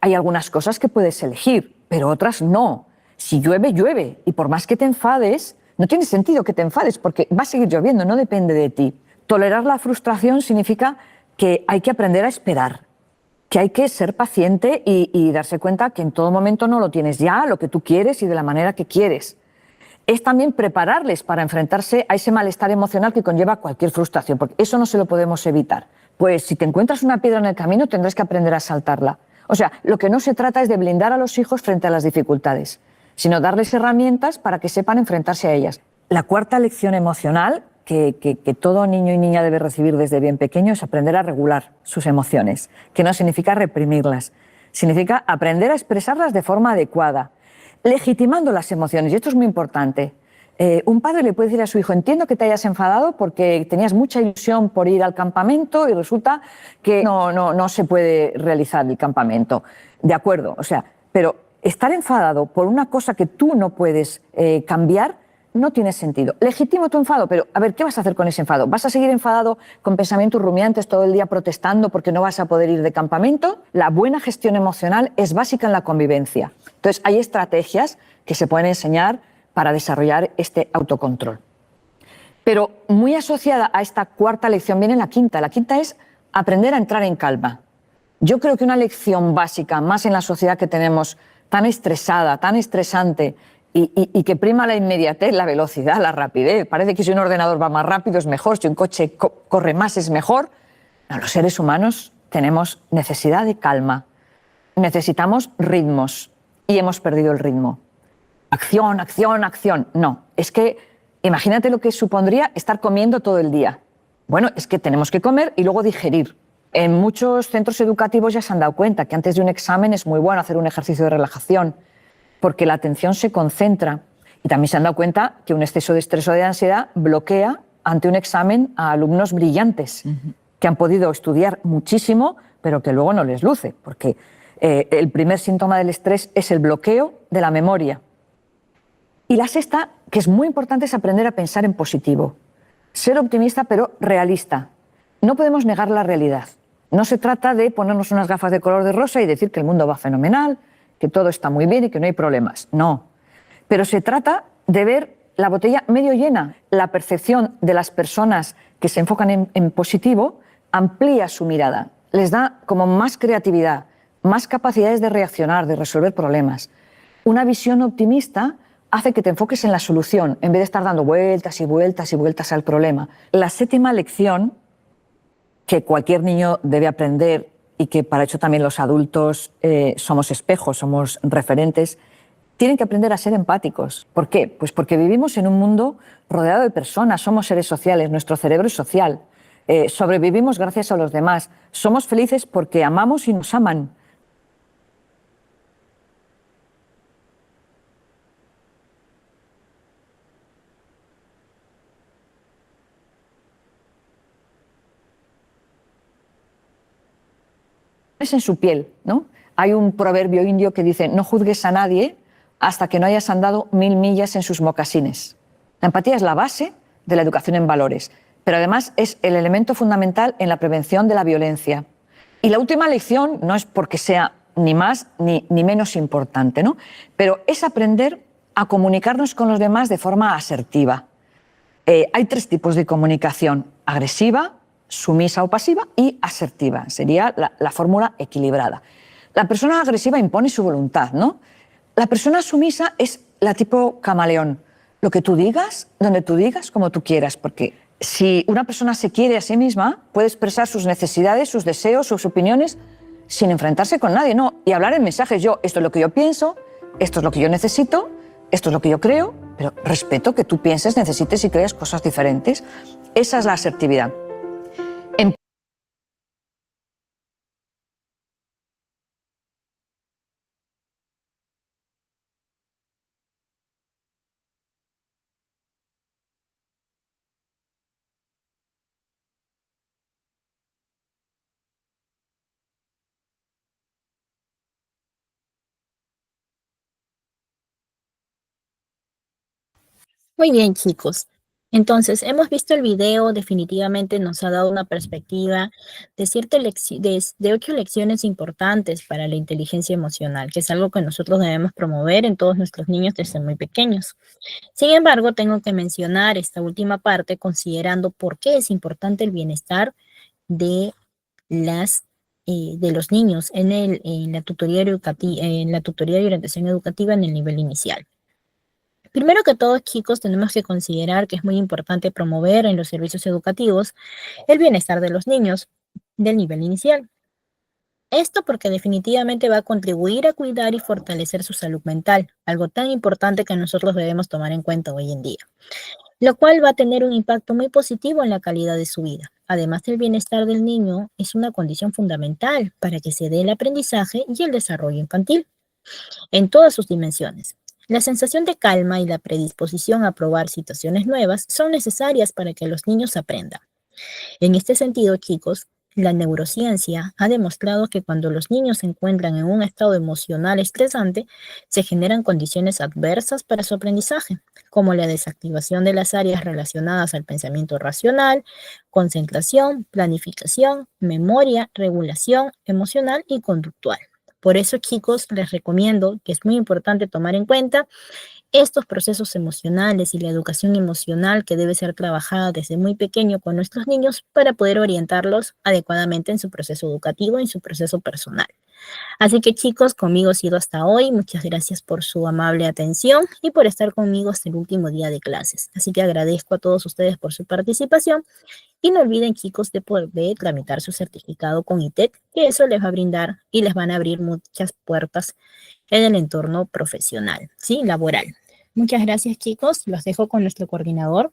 D: hay algunas cosas que puedes elegir, pero otras no. Si llueve, llueve. Y por más que te enfades, no tiene sentido que te enfades porque va a seguir lloviendo, no depende de ti. Tolerar la frustración significa que hay que aprender a esperar, que hay que ser paciente y darse cuenta que en todo momento no lo tienes ya, lo que tú quieres y de la manera que quieres. Es también prepararles para enfrentarse a ese malestar emocional que conlleva cualquier frustración, porque eso no se lo podemos evitar. Pues si te encuentras una piedra en el camino, tendrás que aprender a saltarla. O sea, lo que no se trata es de blindar a los hijos frente a las dificultades, sino darles herramientas para que sepan enfrentarse a ellas. La cuarta lección emocional que todo niño y niña debe recibir desde bien pequeño es aprender a regular sus emociones, que no significa reprimirlas, significa aprender a expresarlas de forma adecuada, legitimando las emociones, y esto es muy importante. Un padre le puede decir a su hijo, entiendo que te hayas enfadado porque tenías mucha ilusión por ir al campamento y resulta que no se puede realizar el campamento. De acuerdo, o sea, pero estar enfadado por una cosa que tú no puedes cambiar no tiene sentido. Legítimo tu enfado, pero a ver, ¿qué vas a hacer con ese enfado? ¿Vas a seguir enfadado con pensamientos rumiantes todo el día protestando porque no vas a poder ir de campamento? La buena gestión emocional es básica en la convivencia. Entonces, hay estrategias que se pueden enseñar para desarrollar este autocontrol. Pero muy asociada a esta cuarta lección viene la quinta. La quinta es aprender a entrar en calma. Yo creo que una lección básica, más en la sociedad que tenemos tan estresada, tan estresante, y que prima la inmediatez, la velocidad, la rapidez. Parece que si un ordenador va más rápido es mejor, si un coche corre más es mejor. No, los seres humanos tenemos necesidad de calma. Necesitamos ritmos y hemos perdido el ritmo. acción, acción, acción. No, es que imagínate lo que supondría estar comiendo todo el día. Bueno, es que tenemos que comer y luego digerir. En muchos centros educativos ya se han dado cuenta que antes de un examen es muy bueno hacer un ejercicio de relajación, porque la atención se concentra. Y también se han dado cuenta que un exceso de estrés o de ansiedad bloquea ante un examen a alumnos brillantes, que han podido estudiar muchísimo, pero que luego no les luce, porque el primer síntoma del estrés es el bloqueo de la memoria. Y la sexta, que es muy importante, es aprender a pensar en positivo. Ser optimista, pero realista. No podemos negar la realidad. No se trata de ponernos unas gafas de color de rosa y decir que el mundo va fenomenal, que todo está muy bien y que no hay problemas. No. Pero se trata de ver la botella medio llena. La percepción de las personas que se enfocan en positivo amplía su mirada, les da como más creatividad, más capacidades de reaccionar, de resolver problemas. Una visión optimista hace que te enfoques en la solución, en vez de estar dando vueltas y vueltas y vueltas al problema. La séptima lección que cualquier niño debe aprender y que para eso también los adultos somos espejos, somos referentes, tienen que aprender a ser empáticos. ¿Por qué? Pues porque vivimos en un mundo rodeado de personas, somos seres sociales, nuestro cerebro es social, sobrevivimos gracias a los demás, somos felices porque amamos y nos aman. Es en su piel, ¿no? Hay un proverbio indio que dice: no juzgues a nadie hasta que no hayas andado 1000 millas en sus mocasines. La empatía es la base de la educación en valores, pero además es el elemento fundamental en la prevención de la violencia. Y la última lección no es porque sea ni más ni menos importante, ¿no? Pero es aprender a comunicarnos con los demás de forma asertiva. Hay 3 tipos de comunicación: agresiva, sumisa o pasiva y asertiva. Sería la fórmula equilibrada. La persona agresiva impone su voluntad, ¿no? La persona sumisa es la tipo camaleón. Lo que tú digas, donde tú digas, como tú quieras, porque si una persona se quiere a sí misma, puede expresar sus necesidades, sus deseos, sus opiniones, sin enfrentarse con nadie, ¿no? Y hablar en mensajes: esto es lo que yo pienso, esto es lo que yo necesito, esto es lo que yo creo, pero respeto que tú pienses, necesites y creas cosas diferentes. Esa es la asertividad.
A: Muy bien, chicos. Entonces, hemos visto el video, definitivamente nos ha dado una perspectiva de 8 lecciones importantes para la inteligencia emocional, que es algo que nosotros debemos promover en todos nuestros niños desde muy pequeños. Sin embargo, tengo que mencionar esta última parte considerando por qué es importante el bienestar de los niños en la tutoría y orientación educativa en el nivel inicial. Primero que todo, chicos, tenemos que considerar que es muy importante promover en los servicios educativos el bienestar de los niños del nivel inicial. Esto porque definitivamente va a contribuir a cuidar y fortalecer su salud mental, algo tan importante que nosotros debemos tomar en cuenta hoy en día, lo cual va a tener un impacto muy positivo en la calidad de su vida. Además, el bienestar del niño es una condición fundamental para que se dé el aprendizaje y el desarrollo infantil en todas sus dimensiones. La sensación de calma y la predisposición a probar situaciones nuevas son necesarias para que los niños aprendan. En este sentido, chicos, la neurociencia ha demostrado que cuando los niños se encuentran en un estado emocional estresante, se generan condiciones adversas para su aprendizaje, como la desactivación de las áreas relacionadas al pensamiento racional, concentración, planificación, memoria, regulación emocional y conductual. Por eso, chicos, les recomiendo que es muy importante tomar en cuenta estos procesos emocionales y la educación emocional que debe ser trabajada desde muy pequeño con nuestros niños para poder orientarlos adecuadamente en su proceso educativo y en su proceso personal. Así que, chicos, conmigo ha sido hasta hoy. Muchas gracias por su amable atención y por estar conmigo hasta el último día de clases. Así que agradezco a todos ustedes por su participación. Y no olviden, chicos, de poder tramitar su certificado con ITEC, que eso les va a brindar y les van a abrir muchas puertas en el entorno profesional, ¿sí? Laboral. Muchas gracias, chicos. Los dejo con nuestro coordinador.